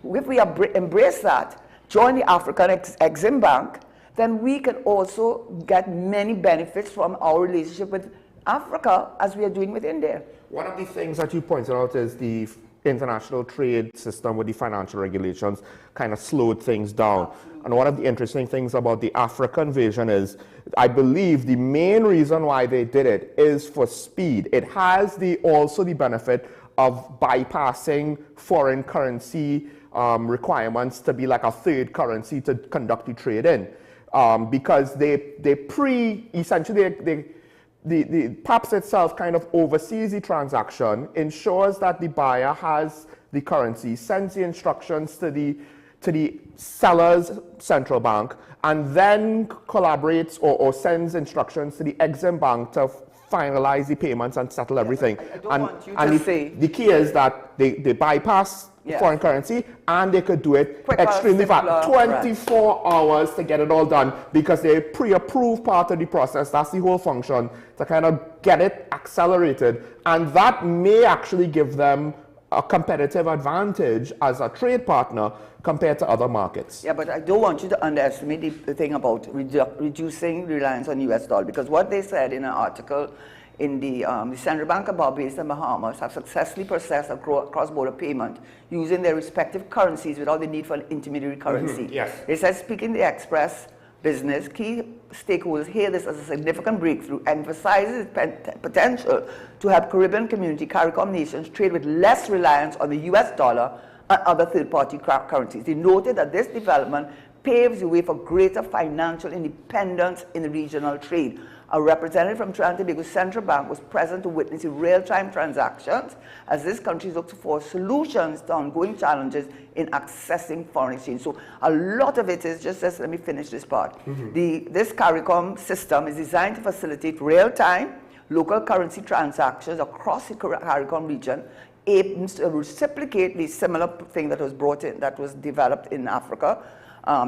If we embrace that, join the African Exim Bank, then we can also get many benefits from our relationship with Africa as we are doing with India. One of the things that you pointed out is the international trade system with the financial regulations kind of slowed things down. And one of the interesting things about the African version is, I believe the main reason why they did it is for speed. It has also the benefit of bypassing foreign currency requirements to be like a third currency to conduct the trade in, because the PAPS itself kind of oversees the transaction, ensures that the buyer has the currency, sends the instructions to the seller's central bank, and then collaborates or sends instructions to the Exim Bank to finalize the payments and settle everything. The key is that they bypass foreign currency, and they could do it extremely fast. 24 hours to get it all done, because they pre-approve part of the process. That's the whole function, to kind of get it accelerated. And that may actually give them a competitive advantage as a trade partner compared to other markets. Yeah, but I don't want you to underestimate the thing about reducing reliance on US dollar, because what they said in an article in the Central Bank of Barbados and Bahamas have successfully processed a cross-border payment using their respective currencies without the need for an intermediary currency. Yes. They said, speaking the express business, key stakeholders hear this as a significant breakthrough, emphasizes its potential to help Caribbean community CARICOM nations trade with less reliance on the US dollar and other third-party currencies. They noted that this development paves the way for greater financial independence in the regional trade. A representative from Trinidad and Tobago's central bank was present to witness the real-time transactions as this country looks for solutions to ongoing challenges in accessing foreign exchange. So a lot of it is just let me finish this part. This CARICOM system is designed to facilitate real-time local currency transactions across the CARICOM region, aims to reciprocate the similar thing that was brought in, that was developed in Africa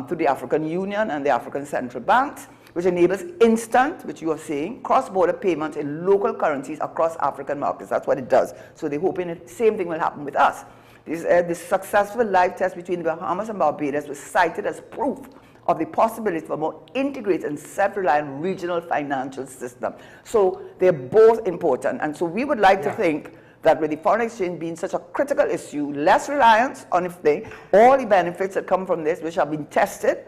through the African Union and the African Central Banks, which enables instant, which you are seeing, cross-border payments in local currencies across African markets. That's what it does. So they're hoping the same thing will happen with us. This successful live test between the Bahamas and Barbados was cited as proof of the possibility for a more integrated and self-reliant regional financial system. So they're both important. And so we would like to think that with the foreign exchange being such a critical issue, less reliance on all the benefits that come from this, which have been tested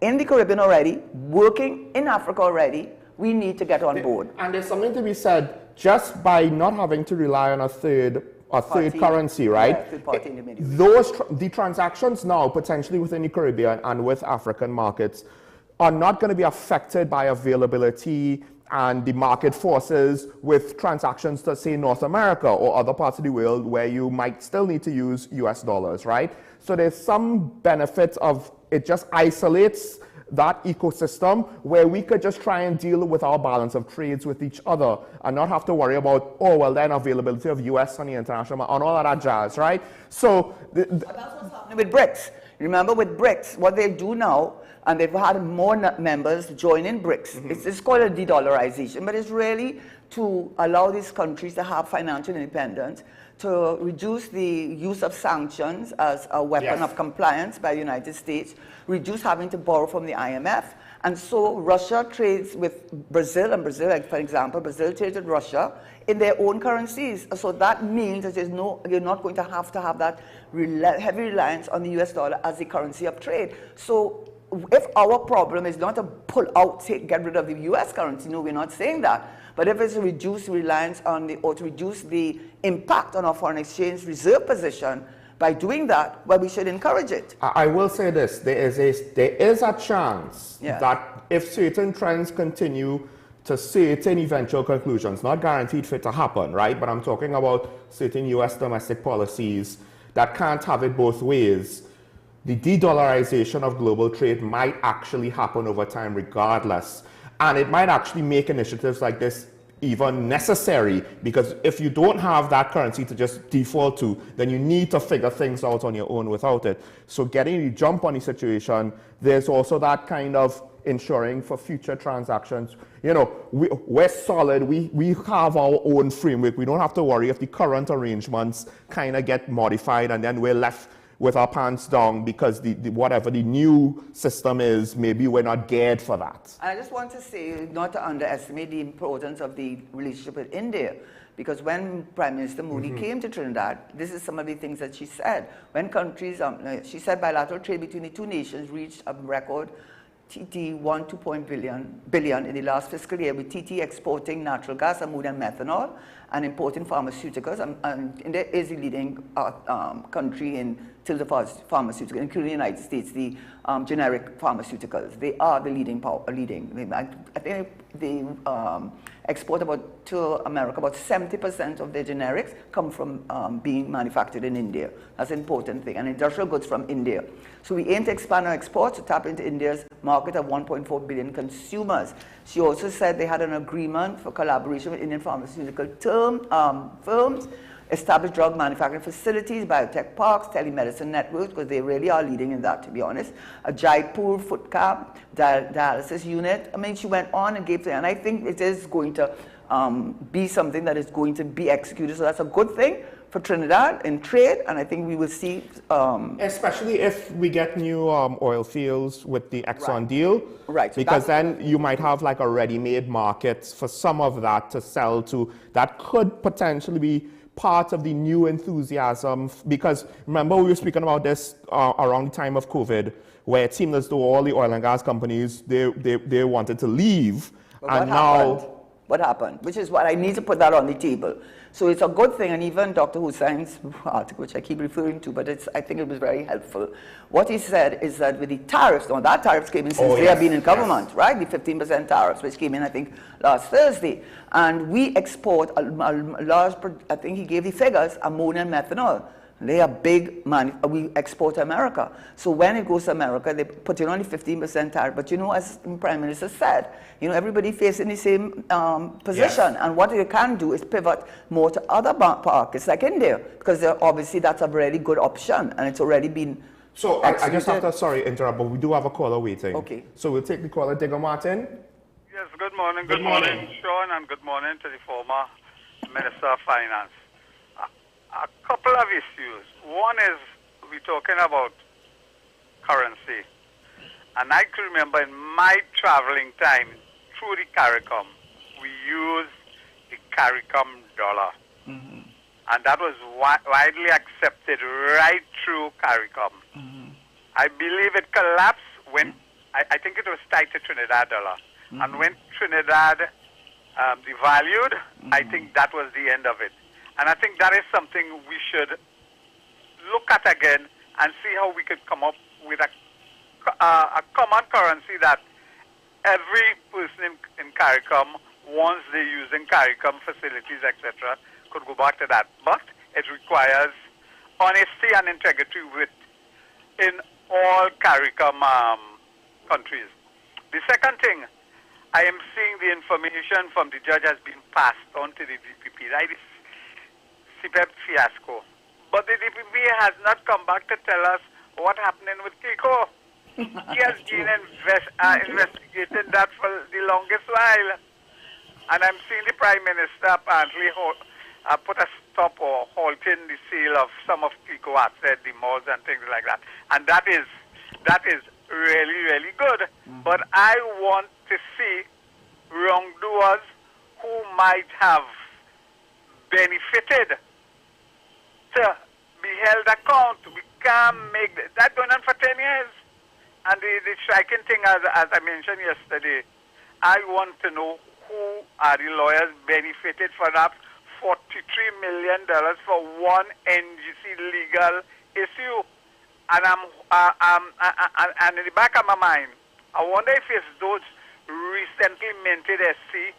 in the Caribbean already, working in Africa already, we need to get on board. And there's something to be said, just by not having to rely on a third currency, right? The transactions now, potentially within the Caribbean and with African markets, are not going to be affected by availability and the market forces with transactions to, say, North America or other parts of the world where you might still need to use US dollars, right? So there's some benefits of it just isolates that ecosystem where we could just try and deal with our balance of trades with each other and not have to worry about, then availability of US on the international market and all of that jazz, right? So that's what's happening with BRICS. Remember with BRICS, what they do now, and they've had more members join in BRICS. It's called a de-dollarization, but it's really to allow these countries to have financial independence, to reduce the use of sanctions as a weapon of compliance by the United States, reduce having to borrow from the IMF. And so Russia trades with Brazil, and Brazil, like for example, Brazil trades with Russia in their own currencies. So that means that you're not going to have that heavy reliance on the US dollar as the currency of trade. So if our problem is not to pull out, get rid of the US currency, no, we're not saying that. But if it's to reduce reliance on or to reduce the impact on our foreign exchange reserve position, by doing that, well, we should encourage it. I will say this, there is a chance that if certain trends continue to certain eventual conclusions, not guaranteed for it to happen, right? But I'm talking about certain US domestic policies that can't have it both ways. The de-dollarization of global trade might actually happen over time regardless. And it might actually make initiatives like this even necessary, because if you don't have that currency to just default to, then you need to figure things out on your own without it. So getting the jump on the situation, there's also that kind of ensuring for future transactions. You know, we're solid, we have our own framework. We don't have to worry if the current arrangements kind of get modified and then we're left with our pants down because whatever the new system is, maybe we're not geared for that. And I just want to say, not to underestimate the importance of the relationship with India, because when Prime Minister Modi came to Trinidad, this is some of the things that she said. When countries, she said bilateral trade between the two nations reached a record TT 1.2 billion in the last fiscal year, with TT exporting natural gas, ammonia, and methanol, and importing pharmaceuticals, and India is the leading country in terms of pharmaceuticals, including the United States, the generic pharmaceuticals. They are the leading. I think they export to America, about 70% of their generics come from being manufactured in India. That's an important thing, and industrial goods from India. So we aim to expand our exports to tap into India's market of 1.4 billion consumers. She also said they had an agreement for collaboration with Indian pharmaceutical firms, establish drug manufacturing facilities, biotech parks, telemedicine networks, because they really are leading in that, to be honest. A Jaipur foot camp, dialysis unit. I mean, she went on and gave, and I think it is going to be something that is going to be executed. So that's a good thing for Trinidad in trade, and I think we will see... especially if we get new oil fields with the Exxon deal. Right. So because then you might have like a ready-made market for some of that to sell to. That could potentially be part of the new enthusiasm, because remember we were speaking about this around the time of COVID, where it seemed as though all the oil and gas companies, they wanted to leave. And now... What happened? Which is what I need to put that on the table. So it's a good thing, and even Dr. Hussein's article, which I keep referring to, but I think it was very helpful. What he said is that with the tariffs, now that tariffs came in since they have been in government, right? The 15% tariffs, which came in, I think, last Thursday. And we export a large, I think he gave the figures, ammonia and methanol. They are big money. We export to America. So when it goes to America, they put in only 15% tariff. But you know, as the Prime Minister said, you know, everybody facing the same position. Yes. And what they can do is pivot more to other markets like India, because obviously that's a really good option, and it's already been. So I just have to, sorry, interrupt, but we do have a caller waiting. Okay. So we'll take the caller, Digger Martin. Yes, good morning. Good morning, Sean, and good morning to the former Minister of Finance. A couple of issues. One is we're talking about currency. And I can remember in my traveling time through the CARICOM, we used the CARICOM dollar. Mm-hmm. And that was widely accepted right through CARICOM. Mm-hmm. I believe it collapsed when, I think it was tied to Trinidad dollar. Mm-hmm. And when Trinidad devalued, I think that was the end of it. And I think that is something we should look at again and see how we could come up with a common currency that every person in CARICOM, once they're using CARICOM facilities, etc., could go back to that. But it requires honesty and integrity in all CARICOM countries. The second thing, I am seeing the information from the judge has been passed on to the DPP. That is CPEP fiasco. But the DPP has not come back to tell us what's happening with Kiko. He has been investigating that for the longest while. And I'm seeing the Prime Minister apparently put a stop or halting the sale of some of Kiko assets, the malls and things like that. And that is really, really good. Mm-hmm. But I want to see wrongdoers who might have benefited to be held account. We can't make that going on for 10 years. And the striking thing, as I mentioned yesterday, I want to know who are the lawyers benefited for that $43 million for one NGC legal issue. And and in the back of my mind, I wonder if it's those recently minted SC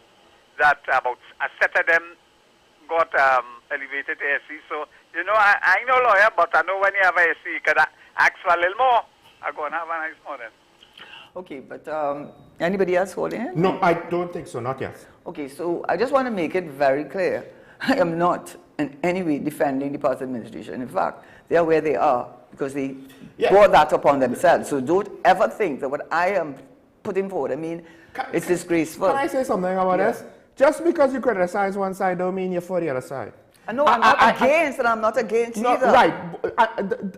that about a set of them got elevated to SC. So, you know, I ain't no lawyer, but I know when you have a SC, you could ask for a little more. I'm going to have a nice morning. Okay, but anybody else holding it? No, I don't think so, not yet. Okay, so I just want to make it very clear. I am not in any way defending the past administration. In fact, they are where they are because they brought that upon themselves. So don't ever think that what I am putting forward, I mean, it's disgraceful. Can I say something about this? Just because you criticize one side don't mean you're for the other side. No, I'm not against, and I'm not against either. Right,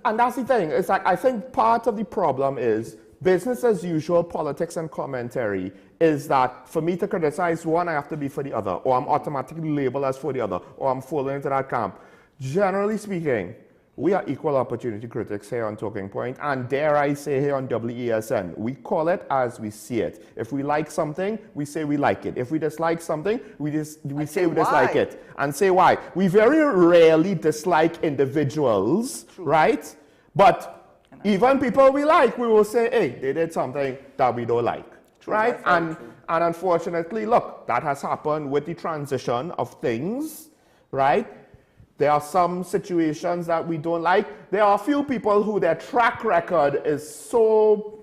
and that's the thing. It's like I think part of the problem is business as usual politics and commentary is that for me to criticize one, I have to be for the other, or I'm automatically labeled as for the other, or I'm falling into that camp. Generally speaking, we are equal opportunity critics here on Talking Point, and dare I say here on WESN, we call it as we see it. If we like something, we say we like it. If we dislike something, we say we dislike it, and say why. We very rarely dislike individuals, right? But even people we like, we will say, hey, they did something that we don't like, right? And unfortunately, look, that has happened with the transition of things, right? There are some situations that we don't like. There are a few people who their track record is so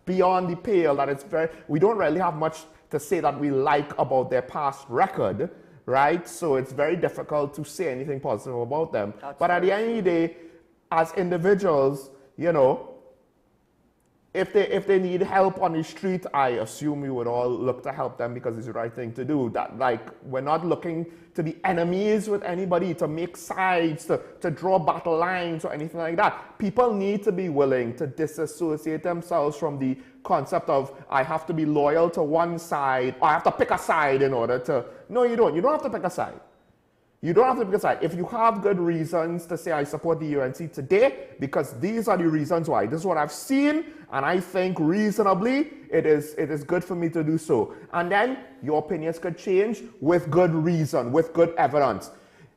beyond the pale that it's we don't really have much to say that we like about their past record, right? So it's very difficult to say anything positive about them. But at the end of the day, as individuals, you know, if they need help on the street, I assume we would all look to help them because it's the right thing to do. That, like, we're not looking to be enemies with anybody, to make sides, to draw battle lines or anything like that. People need to be willing to disassociate themselves from the concept of, I have to be loyal to one side, or I have to pick a side in order to... No, you don't. You don't have to pick a side. You don't have to pick a side. If you have good reasons to say, I support the UNC today, because these are the reasons why. This is what I've seen, and I think reasonably it is good for me to do so. And then your opinions could change with good reason, with good evidence.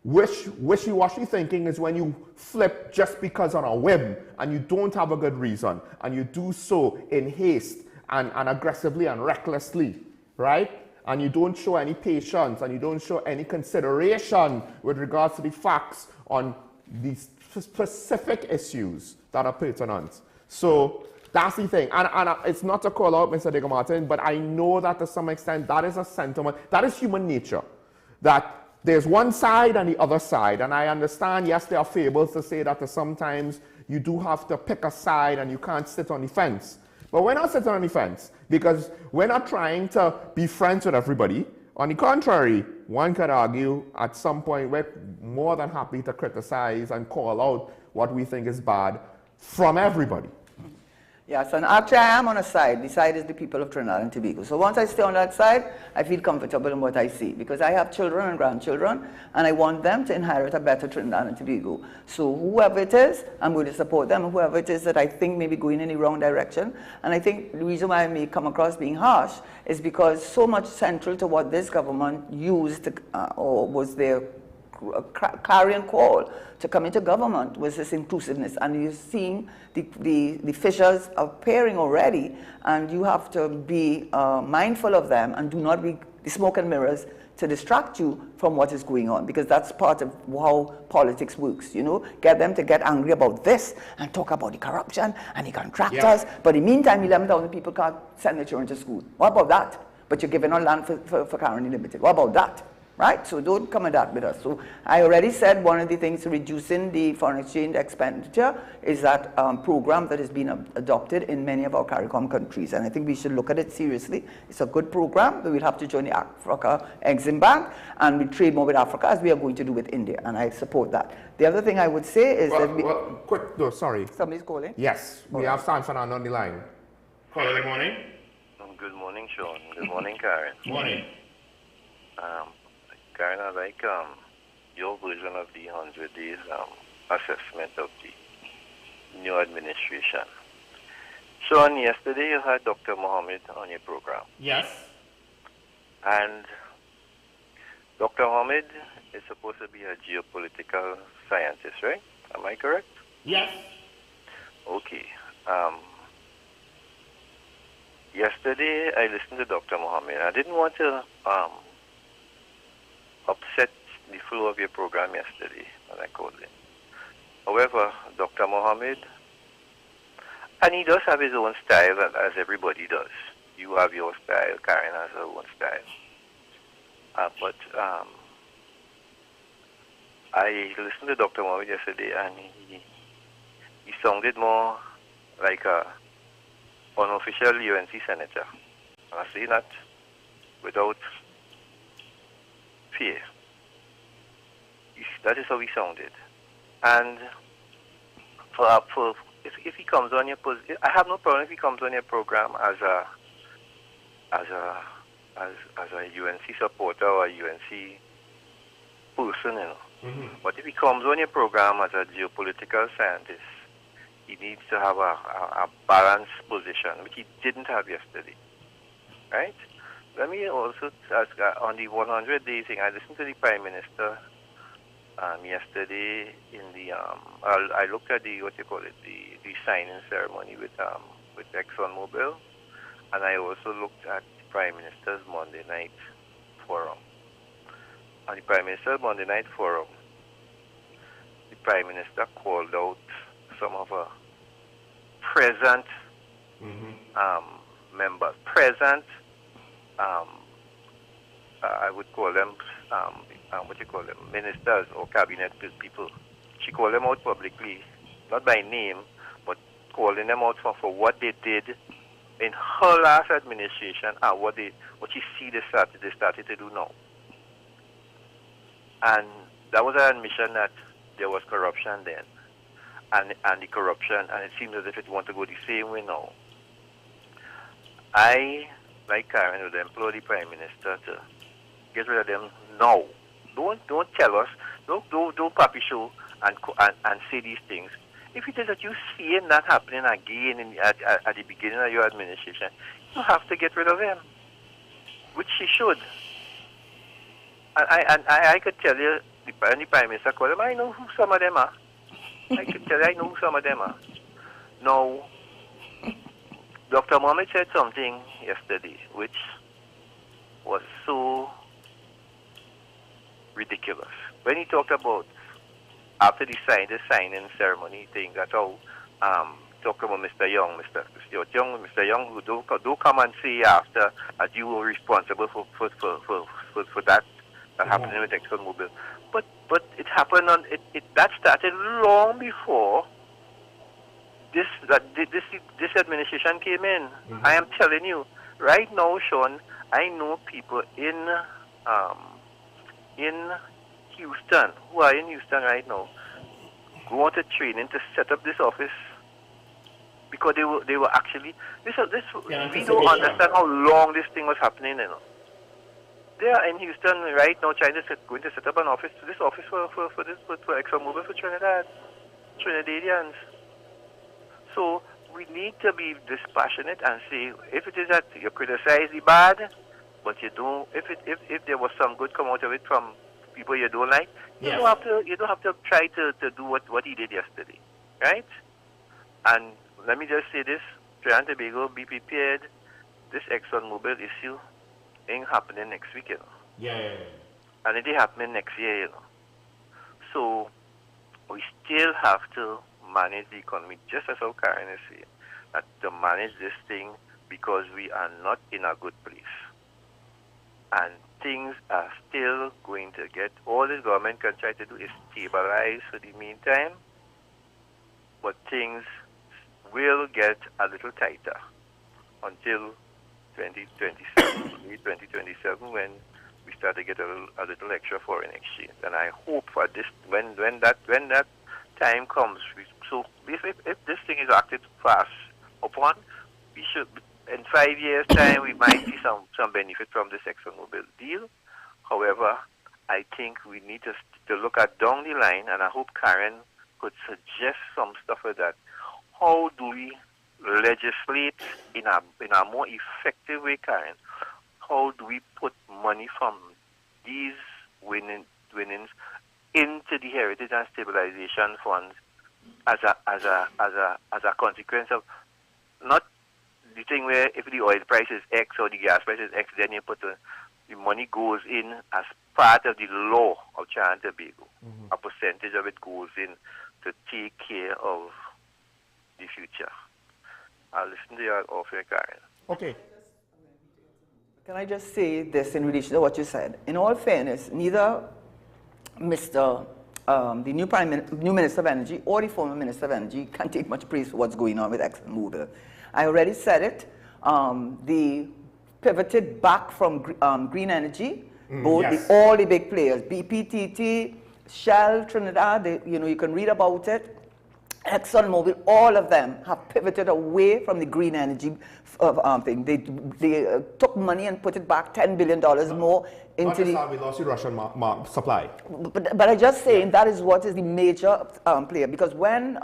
Wishy-washy thinking is when you flip just because on a whim, and you don't have a good reason, and you do so in haste and aggressively and recklessly, right? And you don't show any patience, and you don't show any consideration with regards to the facts on these specific issues that are pertinent. So that's the thing. And it's not to call out Mr. Digger Martin, but I know that to some extent that is a sentiment, that is human nature. That there's one side and the other side. And I understand, yes, there are fables to say that sometimes you do have to pick a side and you can't sit on the fence. But we're not sitting on the fence because we're not trying to be friends with everybody. On the contrary, one could argue at some point we're more than happy to criticize and call out what we think is bad from everybody. Yes, and actually I am on a side. The side is the people of Trinidad and Tobago. So once I stay on that side, I feel comfortable in what I see because I have children and grandchildren and I want them to inherit a better Trinidad and Tobago. So whoever it is, I'm going to support them. Whoever it is that I think may be going in the wrong direction. And I think the reason why I may come across being harsh is because so much central to what this government used or was their clarion call to come into government was this inclusiveness, and you're seeing the fissures appearing already, and you have to be mindful of them and do not be the smoke and mirrors to distract you from what is going on, because that's part of how politics works, you know. Get them to get angry about this and talk about the corruption and the contractors, but in the meantime 11,000 people can't send their children to school. What about that? But you're giving on land for Karen Limited. What about that? Right? So don't come at that with us. So I already said one of the things reducing the foreign exchange expenditure is that program that has been adopted in many of our CARICOM countries. And I think we should look at it seriously. It's a good program, but we'll have to join the Africa Exim Bank and we trade more with Africa as we are going to do with India. And I support that. The other thing I would say is that... quick, no, sorry. Somebody's calling? Yes, we have San Fernando on the line. Caller, good morning. Good morning, Sean. Good morning, Karen. Morning. Karen, I like your version of the 100 days assessment of the new administration. Sean, yesterday you had Dr. Mohammed on your program. Yes. And Dr. Mohammed is supposed to be a geopolitical scientist, right? Am I correct? Yes. Okay. Yesterday I listened to Dr. Mohammed. I didn't want to upset the flow of your program yesterday when I called in. However, Dr. Mohammed, and he does have his own style, as everybody does. You have your style, Karen has her own style. But I listened to Dr. Mohammed yesterday, and he sounded more like a unofficial UNC senator. And I say that without fear. That is how he sounded. And if he comes on your I have no problem if he comes on your program as a UNC supporter or a UNC person, you know. But if he comes on your program as a geopolitical scientist, he needs to have a balanced position, which he didn't have yesterday, right? Let me also ask on the 100-day thing. I listened to the Prime Minister yesterday in the I looked at the the signing ceremony with ExxonMobil, and I also looked at the Prime Minister's Monday night forum. On the Prime Minister's Monday night forum, the Prime Minister called out some of her present members, I would call them ministers or cabinet people. She called them out publicly, not by name, but calling them out for what they did in her last administration and what she see they started to do now. And that was an admission that there was corruption then. And the corruption, and it seems as if it wants to go the same way now. I, like Karen, would implore the Prime Minister to get rid of them now. Don't tell us, don't puppy show and say these things. If it is that you see that happening again at the beginning of your administration, you have to get rid of them, which she should. And I could tell you, the Prime Minister called them, I know who some of them are. I could tell you, I know who some of them are. Now, Dr. Mohammed said something yesterday which was so ridiculous. When he talked about, after the signing ceremony thing, that's how, talking about Mr. Young, Mr. Young, who don't come and say after that you were responsible for that happening with ExxonMobil. But it happened that started long before this administration came in. I am telling you, right now, Sean, I know people in Houston, who are in Houston right now, go to training to set up this office because they were actually we don't understand how long this thing was happening, you know. They are in Houston right now going to set up an office, this office for ExxonMobil for Trinidadians. So we need to be dispassionate and say, if it is that you criticize the bad, but you don't, if there was some good come out of it from people you don't like, you don't have to try to do what he did yesterday, right? And let me just say this, Trinidad and Tobago, be prepared. This ExxonMobil issue ain't happening next week, you know. And it ain't happening next year, you know. So we still have to manage the economy, just as how Karen is saying, that to manage this thing because we are not in a good place. And things are still going to get, all the government can try to do is stabilize for the meantime, but things will get a little tighter until 2027 when we start to get a little extra foreign exchange. And I hope for this, when that time comes, so if this thing is acted fast upon, we should, in 5 years' time, we might see some benefit from this ExxonMobil deal. However, I think we need to look at down the line, and I hope Karen could suggest some stuff like that. How do we legislate in a more effective way, Karen? How do we put money from these winnings into the Heritage and Stabilization Funds as a consequence of not the thing where if the oil price is X or the gas price is X, then you put the money goes in as part of the law of Trinidad and Tobago. A percentage of it goes in to take care of the future. I'll listen to your offer, Karen. Okay. Can I just say this in relation to what you said? In all fairness, neither the new Minister of Energy or the former Minister of Energy can take much praise for what's going on with ExxonMobil. I already said it. They pivoted back from green energy. All the big players, BPTT, Shell, Trinidad. You can read about it. ExxonMobil, all of them have pivoted away from the green energy thing. They took money and put it back $10 billion more into we lost the Russian supply. But I'm just saying that is what is the major player, because when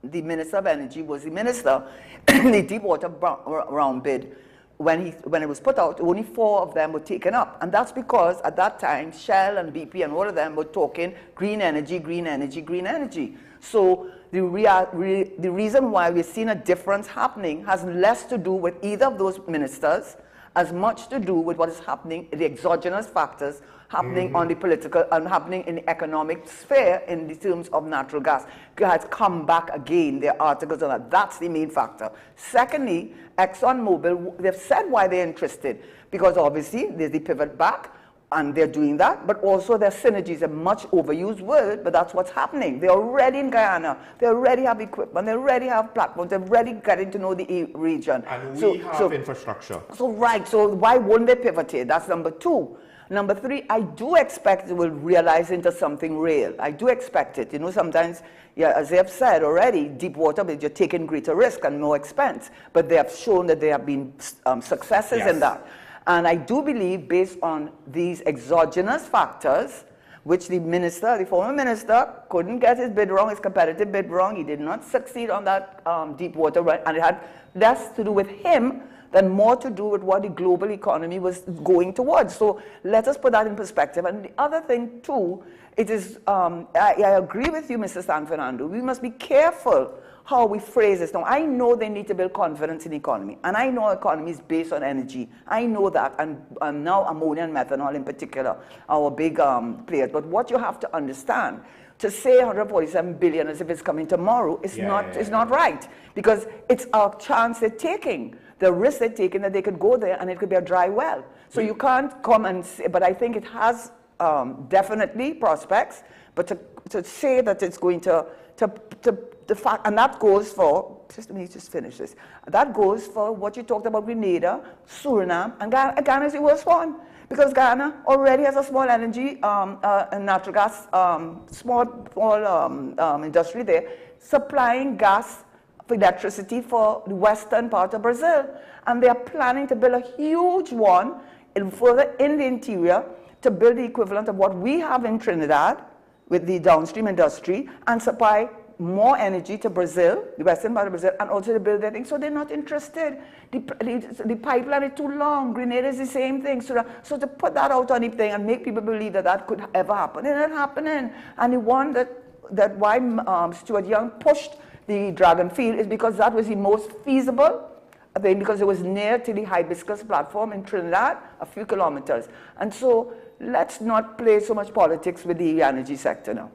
the Minister of Energy was the minister, the Deepwater round bid, when it was put out, only 4 of them were taken up. And that's because at that time, Shell and BP and all of them were talking green energy, green energy, green energy. So the reason why we're seeing a difference happening has less to do with either of those ministers, as much to do with what is happening, the exogenous factors happening on the political and happening in the economic sphere in the terms of natural gas. It has come back again, there are articles on that. That's the main factor. Secondly, ExxonMobil, they've said why they're interested, because obviously there's the pivot back, and they're doing that, but also their synergies, a much overused word, but that's what's happening. They're already in Guyana, they already have equipment, they already have platforms, they're already getting to know the region. And we have infrastructure. So why wouldn't they pivot here? That's number 2. Number 3, I do expect it will realize into something real. I do expect it. You know, sometimes, yeah, as they have said already, deep water, you're taking greater risk and more expense, but they have shown that there have been successes in that. And I do believe, based on these exogenous factors, which the former minister, couldn't get his bid wrong, his competitive bid wrong. He did not succeed on that deep water, and it had less to do with him than more to do with what the global economy was going towards. So let us put that in perspective. And the other thing, too, it is, I agree with you, Mr. San Fernando, we must be careful how we phrase this. Now, I know they need to build confidence in the economy, and I know economy is based on energy. I know that, and now ammonia and methanol in particular, our big players. But what you have to understand, to say 147 billion as if it's coming tomorrow is not right, because it's a chance they're taking. The risk they're taking that they could go there and it could be a dry well. So you can't come and say, but I think it has definitely prospects, but to say that it's going to the fact, and that goes for, let me just finish this, that goes for what you talked about, Grenada, Suriname, and Ghana. Ghana is the worst one, because Ghana already has a small energy and natural gas, small industry there, supplying gas for electricity for the western part of Brazil. And they are planning to build a huge one further in the interior to build the equivalent of what we have in Trinidad with the downstream industry, and supply more energy to Brazil, the western part of Brazil, and also to build their thing. So they're not interested. The pipeline is too long. Grenada is the same thing. So to put that out on the thing and make people believe that that could ever happen, it's not happening. And the one that why Stuart Young pushed the Dragon Field is because that was the most feasible thing, because it was near to the hibiscus platform in Trinidad, a few kilometers. And so let's not play so much politics with the energy sector now.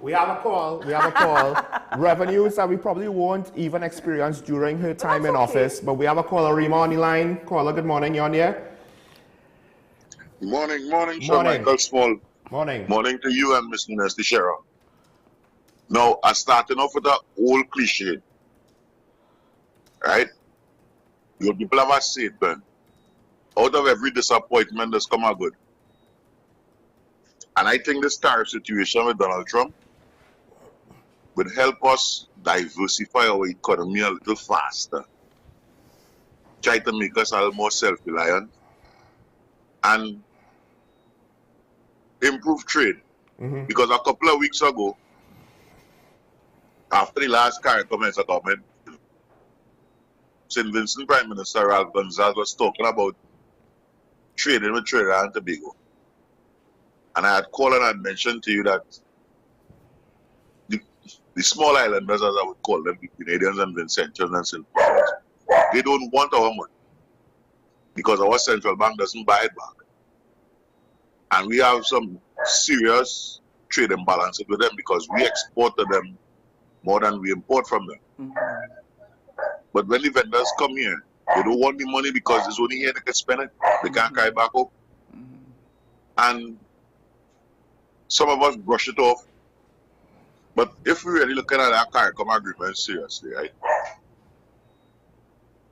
We have a call. Revenues that we probably won't even experience during her time in office. But we have a caller, Rima, on the line. Caller, good morning. You're on here. Morning, Sir Michael Small. Morning. Morning to you and Mr. Nesty Shera. Now, I'm starting off with an old cliche. Right? Your people have a statement. Out of every disappointment, there's come a good. And I think this tariff situation with Donald Trump would help us diversify our economy a little faster. Try to make us a little more self-reliant and improve trade. Because a couple of weeks ago, after the last CARICOM comment, St. Vincent Prime Minister Ralph Gonzalez was talking about trading with Trinidad and Tobago. And I had called and I had mentioned to you that the small islanders, as I would call them, the Canadians and Vincentians and St. Paul's, they don't want our money because our central bank doesn't buy it back. And we have some serious trade imbalances with them because we export to them more than we import from them. But when the vendors come here, they don't want the money because it's only here they can spend it. They can't carry it back up. And some of us brush it off. But if we're really looking at that CARICOM agreement seriously, right?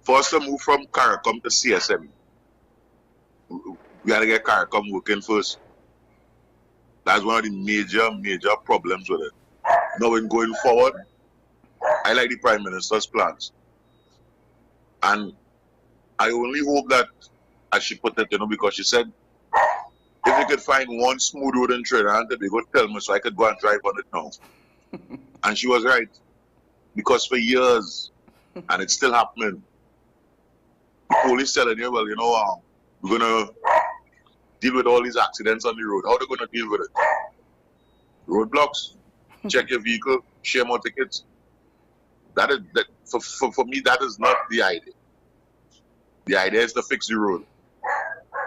For us to move from CARICOM to CSM, we got to get CARICOM working first. That's one of the major problems with it. Now, in going forward, I like the Prime Minister's plans. And I only hope that, as she put it, because she said, if you could find one smooth road in Trinidad and Tobago, tell me so I could go and drive on it now. And she was right. Because for years, and it's still happening, the police telling you, well, we're going to deal with all these accidents on the road. How are they going to deal with it? Roadblocks, check your vehicle, share more tickets. For me, that is not the idea. The idea is to fix the road.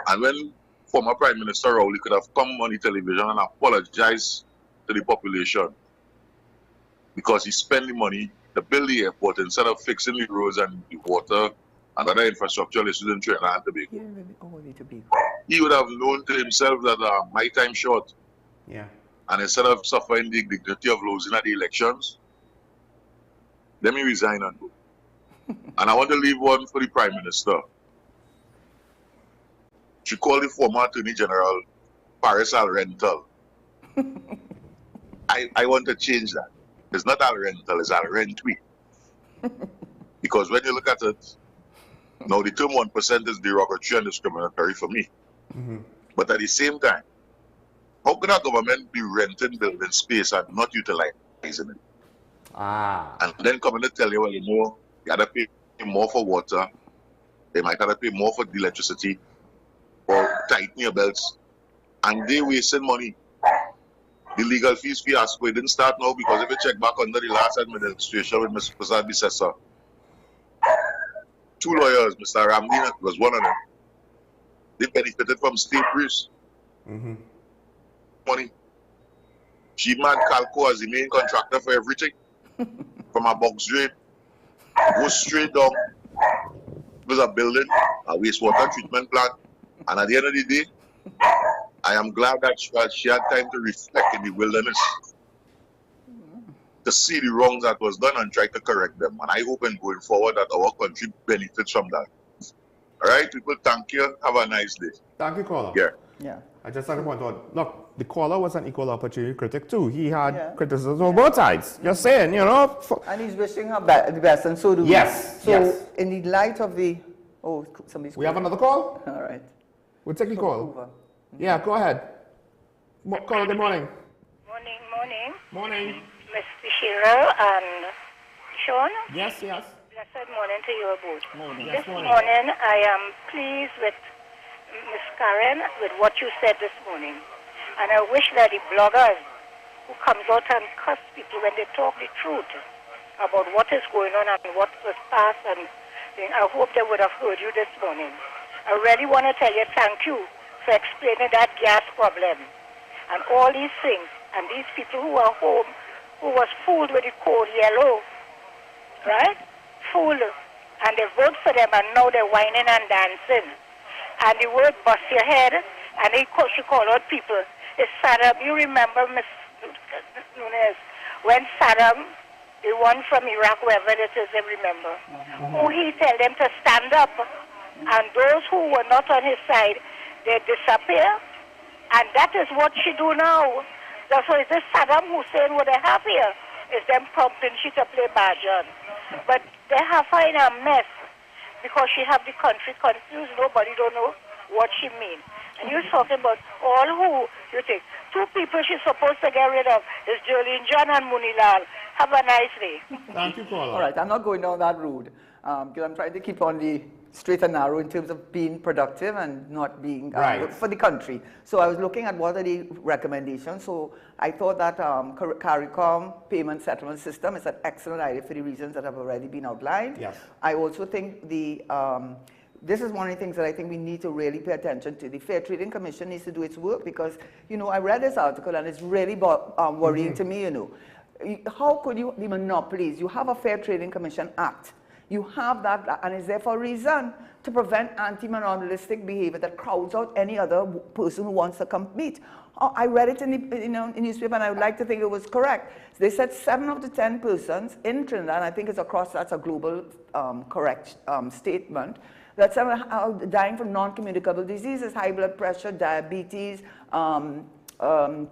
And when former Prime Minister Rowley could have come on the television and apologized to the population because he spent the money to build the airport instead of fixing the roads and the water and other infrastructural issues in Trinidad and Tobago. He would have known to himself that my time short. Yeah. And instead of suffering the dignity of losing at the elections, let me resign and go. And I want to leave one for the Prime Minister. She called the former Attorney General Paris Al Rental. I want to change that. It's not Al Rental, it's Al Rentui. Because when you look at it, now the term 1% is derogatory and discriminatory for me. But at the same time, how can a government be renting building space and not utilizing it? And then coming to tell you, well, you got to pay more for water. They might have to pay more for the electricity or tighten your belts. And they wasting money. The legal fees fiasco, it didn't start now because if you check back under the last administration with Mr. Prasad Bissessa, 2 lawyers, Mr. Ramdin was one of them. They benefited from state briefs. Money. She man Calco as the main contractor for everything. From a box drain, go straight down. There's a building, a wastewater treatment plant, and at the end of the day, I am glad that she had time to reflect in the wilderness, to see the wrongs that was done and try to correct them. And I hope in going forward that our country benefits from that. All right, people, thank you. Have a nice day. Thank you, caller. Yeah. I just had to point out, look, the caller was an equal opportunity critic too. He had criticism on both sides. You're saying, And he's wishing her the best, and so do we. Yes. So, in the light of the... Oh, somebody's... We have another call? All right. We'll take the call. Yeah, go ahead. Caller, good morning. Morning. Mr. Shearer and Sean? Yes. Blessed morning to you both. Yes, this morning, I am pleased with Ms. Karen with what you said this morning. And I wish that the bloggers who comes out and cuss people when they talk the truth about what is going on and what was passed, and I hope they would have heard you this morning. I really want to tell you thank you for explaining that gas problem and all these things. And these people who are home, who was fooled with the code yellow, right? Fooled. And they vote for them and now they're whining and dancing. And the word bust your head, and she called out people. It's Saddam. You remember, Ms. Nunes, when Saddam, the one from Iraq, wherever it is, they remember, who he told them to stand up. And those who were not on his side, they disappear. And that is what she do now. So is this Saddam Hussein what they have here? Is them prompting she to play Bajan. But they have find a mess because she have the country confused. Nobody don't know what she mean. And you're talking about all who you think. 2 people she's supposed to get rid of is Jolene John and Munilal. Have a nice day. Thank you, caller. All right, I'm not going down that road because I'm trying to keep on the straight and narrow in terms of being productive and not being for the country. So I was looking at what are the recommendations. So I thought that CARICOM payment settlement system is an excellent idea for the reasons that have already been outlined. Yes. I also think this is one of the things that I think we need to really pay attention to. The Fair Trading Commission needs to do its work because, I read this article and it's really worrying to me, How could you, the monopolies, you have a Fair Trading Commission Act. You have that, and it's there for a reason, to prevent anti-monopolistic behavior that crowds out any other person who wants to compete. I read it in the newspaper, and I would like to think it was correct. They said 7 of the 10 persons in Trinidad, and I think it's across, that's a global correct statement, that 7 are dying from non-communicable diseases, high blood pressure, diabetes,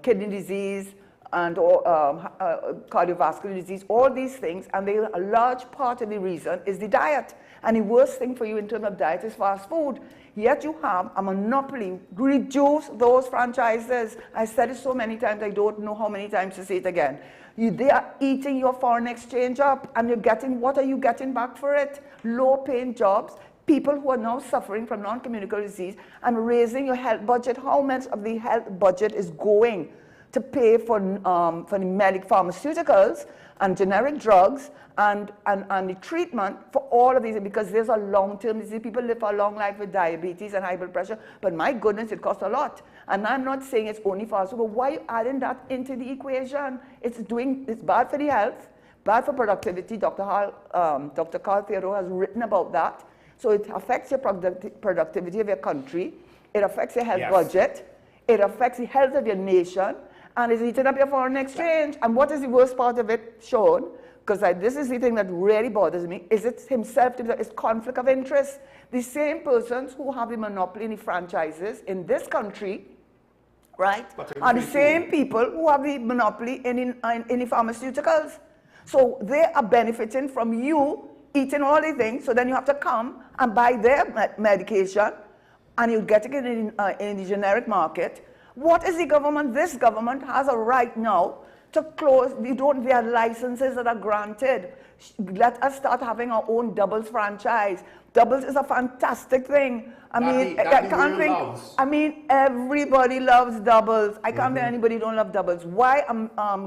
kidney disease, cardiovascular disease, all these things, and a large part of the reason is the diet. And the worst thing for you in terms of diet is fast food. Yet you have a monopoly. Reduce those franchises. I said it so many times, I don't know how many times to say it again. They are eating your foreign exchange up, and you're getting, what are you getting back for it? Low-paying jobs, people who are now suffering from non-communicable disease, and raising your health budget. How much of the health budget is going to pay for the medic pharmaceuticals and generic drugs and the treatment for all of these? Because there's a long-term disease. People live for a long life with diabetes and high blood pressure, but my goodness, it costs a lot. And I'm not saying it's only fast food, but why are you adding that into the equation? It's bad for the health, bad for productivity. Dr. Carl Theodore has written about that. So it affects your productivity of your country. It affects your health budget. It affects the health of your nation. And it's eating up your foreign exchange. And what is the worst part of it, Sean? Because this is the thing that really bothers me, is it himself, it's conflict of interest. The same persons who have the monopoly in the franchises in this country, right, are the same people who have the monopoly in the pharmaceuticals. So they are benefiting from you eating all these things, so then you have to come and buy their medication, and you get it in the generic market. What is the government? This government has a right now to close. There are licenses that are granted. Let us start having our own doubles franchise. Doubles is a fantastic thing. I mean, everybody loves doubles. I can't think anybody don't love doubles. Why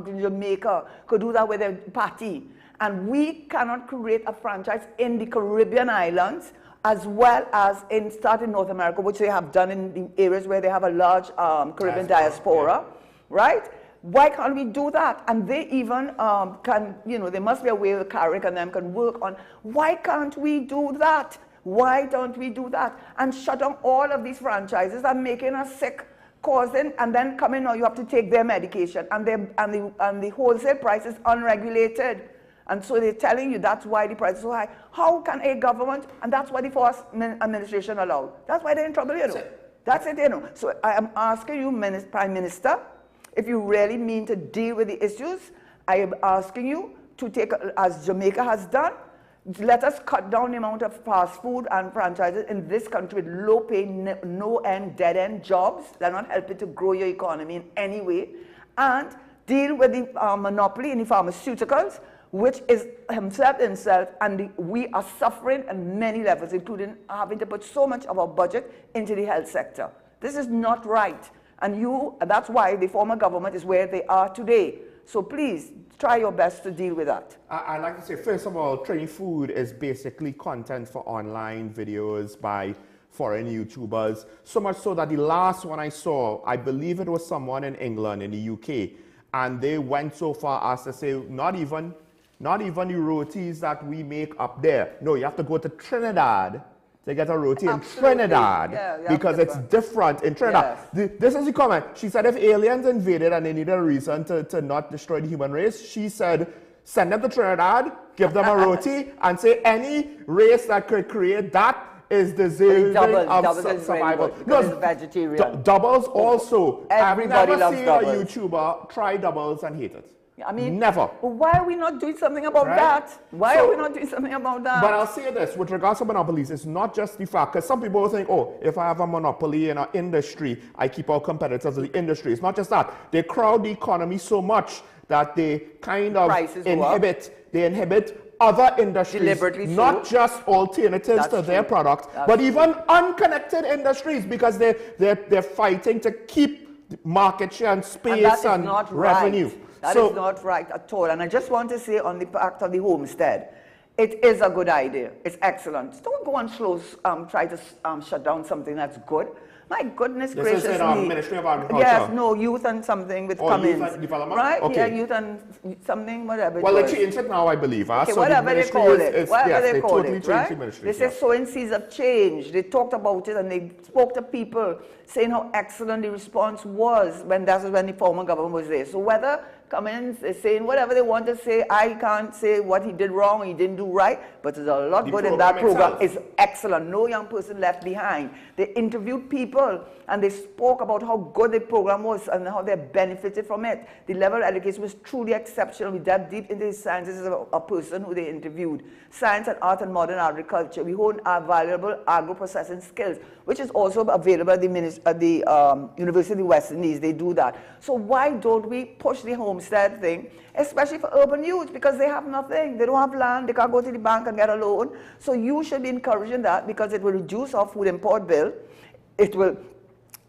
Jamaica could do that with a party, and we cannot create a franchise in the Caribbean islands as well as in North America, which they have done in the areas where they have a large Caribbean diaspora, right? Why can't we do that? And they even there must be a way that Carrick and them can work on. Why can't we do that? Why don't we do that? And shut down all of these franchises that are making us sick, causing, and then coming now you have to take their medication, and the wholesale price is unregulated. And so they're telling you that's why the price is so high. How can a government, and that's what the first administration allowed. That's why they're in trouble, you know. That's it, you know. So I am asking you, Prime Minister, if you really mean to deal with the issues, I am asking you to take, as Jamaica has done, let us cut down the amount of fast food and franchises in this country with low-paying, no-end, dead-end jobs. They're not helping to grow your economy in any way. And deal with the monopoly in the pharmaceuticals, which is himself, and we are suffering on many levels, including having to put so much of our budget into the health sector. This is not right. And that's why the former government is where they are today. So please, try your best to deal with that. I'd like to say, first of all, Trini Food is basically content for online videos by foreign YouTubers. So much so that the last one I saw, I believe it was someone in England, in the UK, and they went so far as to say, not even the rotis that we make up there. No, you have to go to Trinidad to get a roti in Trinidad, because it's different in Trinidad. Yes. This is the comment. She said if aliens invaded and they needed a reason to not destroy the human race, she said send them to Trinidad, give them a roti, and say any race that could create that is deserving of survival. No, it's vegetarian. Doubles also. Everybody I've never loves seen doubles. a YouTuber try doubles and hate it. I mean, never. Why are we not doing something about that? Why are we not doing something about that? But I'll say this, with regards to monopolies, it's not just the fact, because some people will think, oh, if I have a monopoly in an industry, I keep our competitors in the industry. It's not just that. They crowd the economy so much that they kind of inhibit other industries, not just alternatives to their products, but even unconnected industries, because they're fighting to keep market share and space and revenue. That is not right at all. And I just want to say on the fact of the homestead, it is a good idea. It's excellent. Don't go and try to shut down something that's good. My goodness gracious me. This is Ministry of Agriculture. Yes, no, youth and something with Cummins. Youth and development? Right? Okay. Yeah, youth and something, whatever. Well, they changed it now, I believe. Okay, so whatever they call it. Whatever they call it, right? The ministry, they said sowing seeds of change. They talked about it and they spoke to people saying how excellent the response was when the former government was there. So whether comments, saying whatever they want to say. I can't say what he did wrong or he didn't do right, but there's a lot good in that program. It's excellent. No young person left behind. They interviewed people and they spoke about how good the program was and how they benefited from it. The level of education was truly exceptional. We dug deep into the sciences of a person who they interviewed. Science and art and modern agriculture. We honed our valuable agro-processing skills, which is also available at the University of West Indies. They do that. So why don't we push the homestead thing, especially for urban youth, because they have nothing. They don't have land. They can't go to the bank and get a loan. So you should be encouraging that because it will reduce our food import bill. It will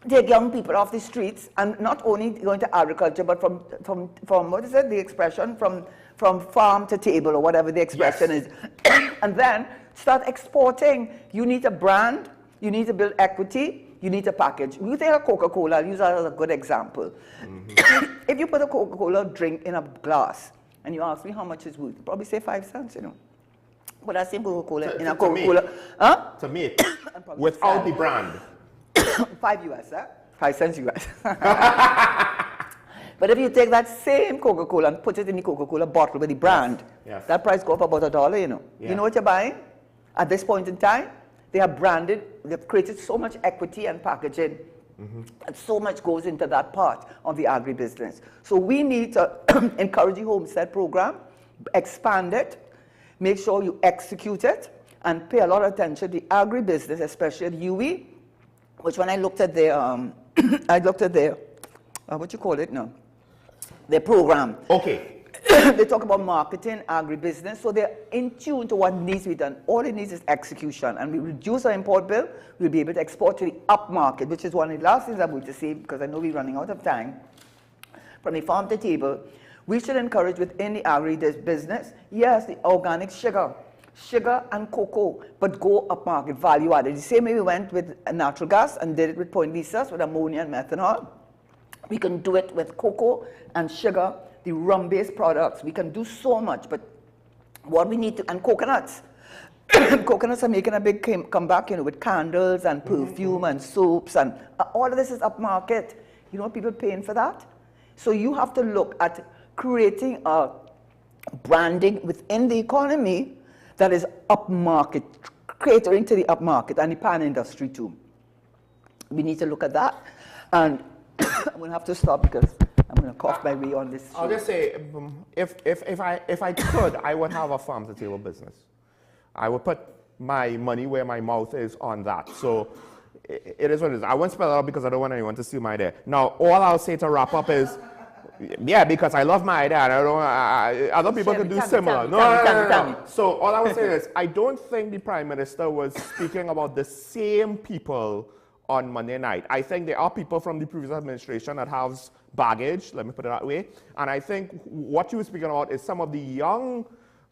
take young people off the streets and not only going to agriculture, but from what is it, the expression, from farm to table or whatever the expression is. And then start exporting. You need a brand. You need to build equity. You need a package. You take a Coca-Cola, I'll use that as a good example. If you put a Coca-Cola drink in a glass and you ask me how much it's worth, you'd probably say 5 cents, you know. But that same Coca-Cola in a Coca-Cola. To me, without the brand. 5 US, 5 cents US. But if you take that same Coca-Cola and put it in the Coca-Cola bottle with the brand, that price go up about $1, you know. You know what you're buying? At this point in time, they have branded, they've created so much equity and packaging, and so much goes into that part of the agribusiness. So we need to encourage the homestead program, expand it, make sure you execute it, and pay a lot of attention to the agribusiness, especially at UE, which when I looked at their, what you call it now? Their program. Okay. They talk about marketing, agribusiness, so they're in tune to what needs to be done. All it needs is execution, and we reduce our import bill, we'll be able to export to the upmarket, which is one of the last things I'm going to say, because I know we're running out of time. From the farm to table, we should encourage within the agri-business, yes, the organic sugar and cocoa, but go upmarket, value added. The same way we went with natural gas and did it with Point Lisas, with ammonia and methanol. We can do it with cocoa and sugar, the rum-based products. We can do so much, but what we need to, and coconuts. Coconuts are making a big comeback, you know, with candles and perfume and soaps, and all of this is upmarket. You know what people are paying for that? So you have to look at creating a branding within the economy that is upmarket, catering to the upmarket and the pan industry too. We need to look at that, and I'm going to have to stop because I'm going to cough my way on this. I'll just say, if I could, I would have a farm to table business. I would put my money where my mouth is on that. So it is what it is. I won't spell it out because I don't want anyone to steal my idea. Now, all I'll say to wrap up is, yeah, because I love my idea and I don't, other people can do similar. No. So all I would say is, I don't think the Prime Minister was speaking about the same people on Monday night. I think there are people from the previous administration that have baggage, let me put it that way. And I think what you were speaking about is some of the young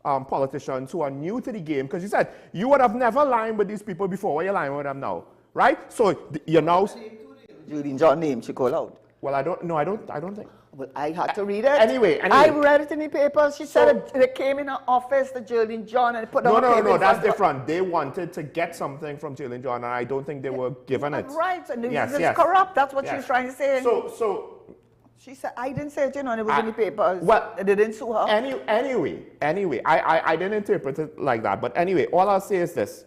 politicians who are new to the game, because you said you would have never lined with these people before. Why are you lying with them now? Right? So you know. Julie John name she called out. Well, I don't think. Well, I had to read it. Anyway. I read it in the paper. She said they came in her office, the Geraldine John, and put on No, that's different. They wanted to get something from Geraldine John, and I don't think they were given it. Right, and this is corrupt. That's what she was trying to say. So she said, I didn't say it, you know, and it was in the papers. Well, they didn't sue her. Anyway, I didn't interpret it like that. But anyway, all I'll say is this.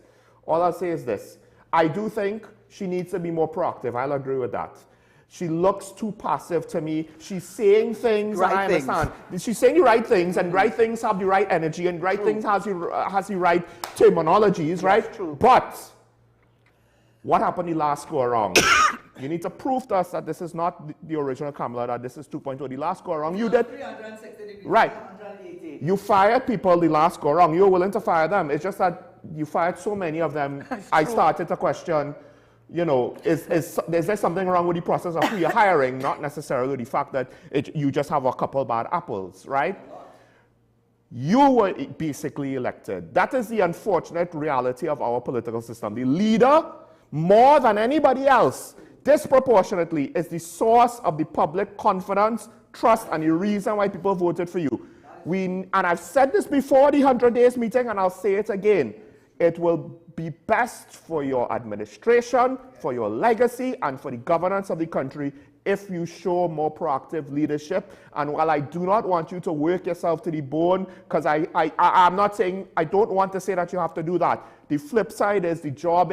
I do think she needs to be more proactive. I'll agree with that. She looks too passive to me. She's saying things, and I understand. She's saying the right things, and right things have the right energy, and right things has the right terminologies, right? True. But what happened the last go around? You need to prove to us that this is not the original Kamala, that this is 2.0. The last go around, you did. 360 degrees, right. 180. You fired people the last go around. You were willing to fire them. It's just that you fired so many of them. I started to question, you know, is there something wrong with the process of who you're hiring, not necessarily the fact that you just have a couple bad apples, right? You were basically elected. That is the unfortunate reality of our political system. The leader, more than anybody else, disproportionately, is the source of the public confidence, trust, and the reason why people voted for you. And I've said this before the 100 Days meeting, and I'll say it again. It will be best for your administration, for your legacy, and for the governance of the country if you show more proactive leadership. And while I do not want you to work yourself to the bone, because I'm not saying, I don't want to say that you have to do that. The flip side is the job,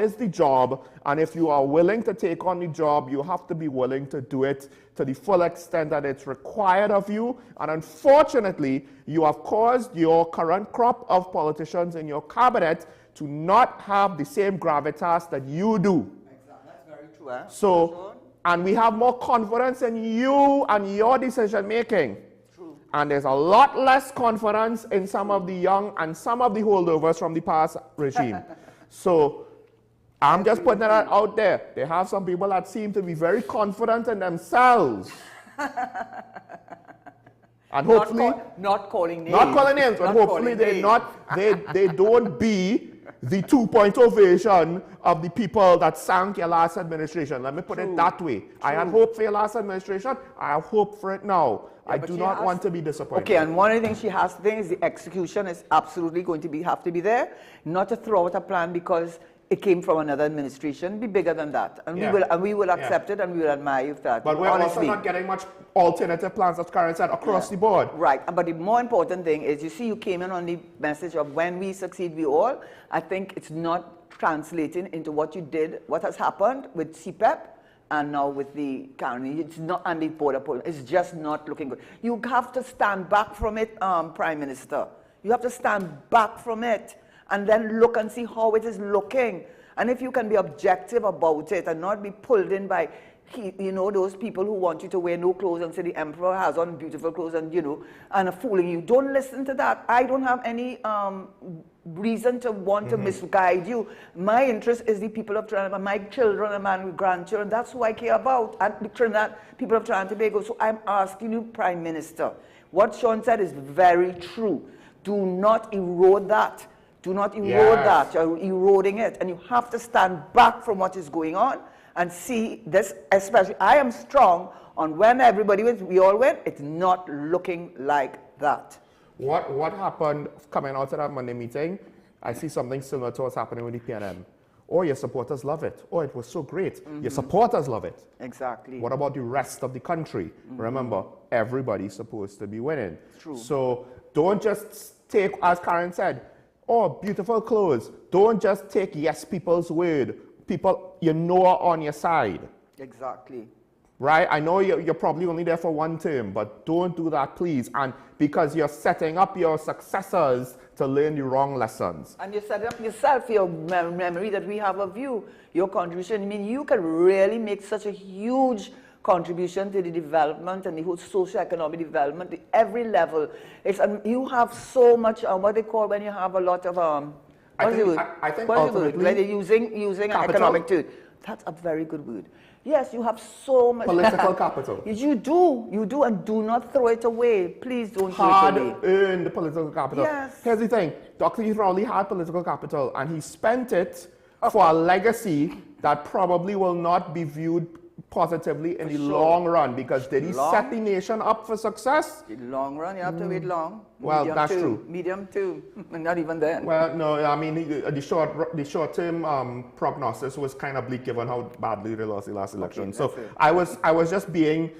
and if you are willing to take on the job, you have to be willing to do it to the full extent that it's required of you. And unfortunately, you have caused your current crop of politicians in your cabinet to not have the same gravitas that you do. Exactly. That's very true. Eh? So, and we have more confidence in you and your decision making. True. And there's a lot less confidence in some of the young and some of the holdovers from the past regime. So I'm just putting that out there. They have some people that seem to be very confident in themselves. And hopefully, not calling names. Not calling names, but hopefully they don't be the 2.0 version of the people that sank your last administration. Let me put it that way. True. I had hope for your last administration. I have hope for it now. Yeah, I do not want to be disappointed. Okay, and one of the things she has to think is the execution is absolutely going to have to be there, not to throw out a plan because it came from another administration. Be bigger than that, and we will accept it, and we will admire you for that. But we're also not getting much alternative plans, as Karen said, across the board. Right, but the more important thing is, you see, you came in on the message of when we succeed, we all. I think it's not translating into what you did, what has happened with CPEP, and now with the county. It's not, and the border poll. It's just not looking good. You have to stand back from it, Prime Minister. You have to stand back from it and then look and see how it is looking. And if you can be objective about it and not be pulled in by, you know, those people who want you to wear no clothes and say the emperor has on beautiful clothes and, you know, and are fooling you. Don't listen to that. I don't have any reason to want to misguide you. My interest is the people of Trinidad, my children and my grandchildren. That's who I care about, and the Trinidad, people of Trinidad and Tobago. So I'm asking you, Prime Minister, what Sean said is very true. Do not erode that. Do not erode that. You're eroding it. And you have to stand back from what is going on and see this, especially. I am strong on when everybody wins, we all win. It's not looking like that. What happened coming out of that Monday meeting? I see something similar to what's happening with the PNM. Oh, your supporters love it. Oh, it was so great. Your supporters love it. Exactly. What about the rest of the country? Remember, everybody's supposed to be winning. True. So don't just take, as Karen said, oh, beautiful clothes. Don't just take yes people's word. People you know are on your side. Exactly. Right? I know you're probably only there for one term, but don't do that, please. And because you're setting up your successors to learn the wrong lessons. And you set it up yourself, your memory that we have of you, your contribution. I mean, you can really make such a huge contribution to the development and the whole socio-economic development at every level. It's, you have so much, what they call when you have a lot of, I think ultimately, when they're using an economic tool. That's a very good word. Yes, you have so much. Political capital. You do, and do not throw it away. Please don't throw it away. Hard-earned political capital. Yes. Here's the thing. Dr. Heath Rowley had political capital, and he spent it for a legacy that probably will not be viewed positively in the long run, because did he set the nation up for success? In the long run, you have to wait long. Well, medium that's too. true. Medium too, not even then. Well, no, I mean, the short-term prognosis was kind of bleak given how badly they lost the last election. So I was just being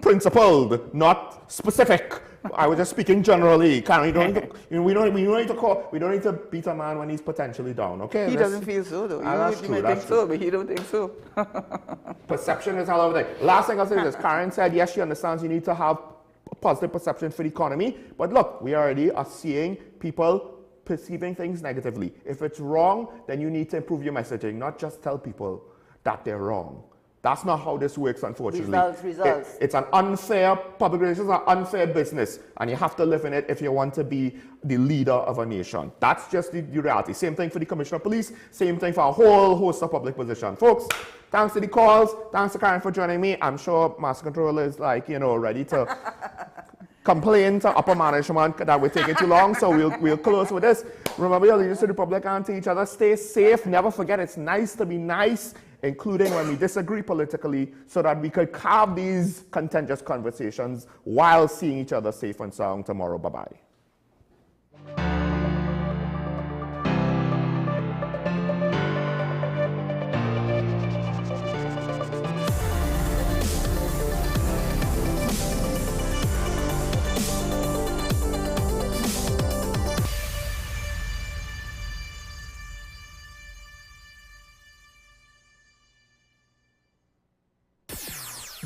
principled, not specific. I was just speaking generally. We don't need to beat a man when he's potentially down. Okay. He doesn't feel so though. You may think so, but he don't think so. Perception is all over there. Last thing I'll say is this. Karen said, yes, she understands you need to have a positive perception for the economy. But look, we already are seeing people perceiving things negatively. If it's wrong, then you need to improve your messaging, not just tell people that they're wrong. That's not how this works, unfortunately. Results. It's an unfair, public relations are unfair business, and you have to live in it if you want to be the leader of a nation. That's just the reality. Same thing for the Commissioner of Police, same thing for a whole host of public positions. Folks, thanks to the calls, thanks to Karen for joining me. I'm sure Master Controller is ready to complain to upper management that we're taking too long, so we'll close with this. Remember, your leaders to the public and to each other. Stay safe. Never forget it's nice to be nice, including when we disagree politically, so that we could carve these contentious conversations while seeing each other safe and sound tomorrow. Bye-bye.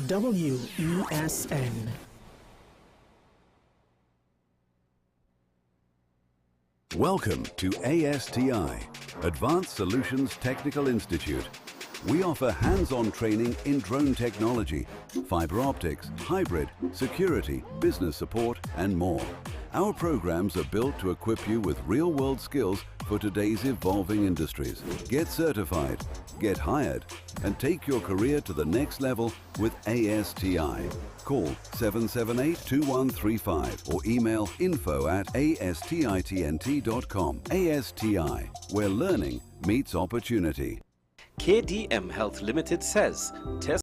WESN. Welcome to ASTI, Advanced Solutions Technical Institute. We offer hands-on training in drone technology, fiber optics, hybrid, security, business support, and more. Our programs are built to equip you with real-world skills for today's evolving industries. Get certified, get hired, and take your career to the next level with ASTI. Call 778-2135 or email info@astitnt.com. ASTI, where learning meets opportunity. KDM Health Limited says, test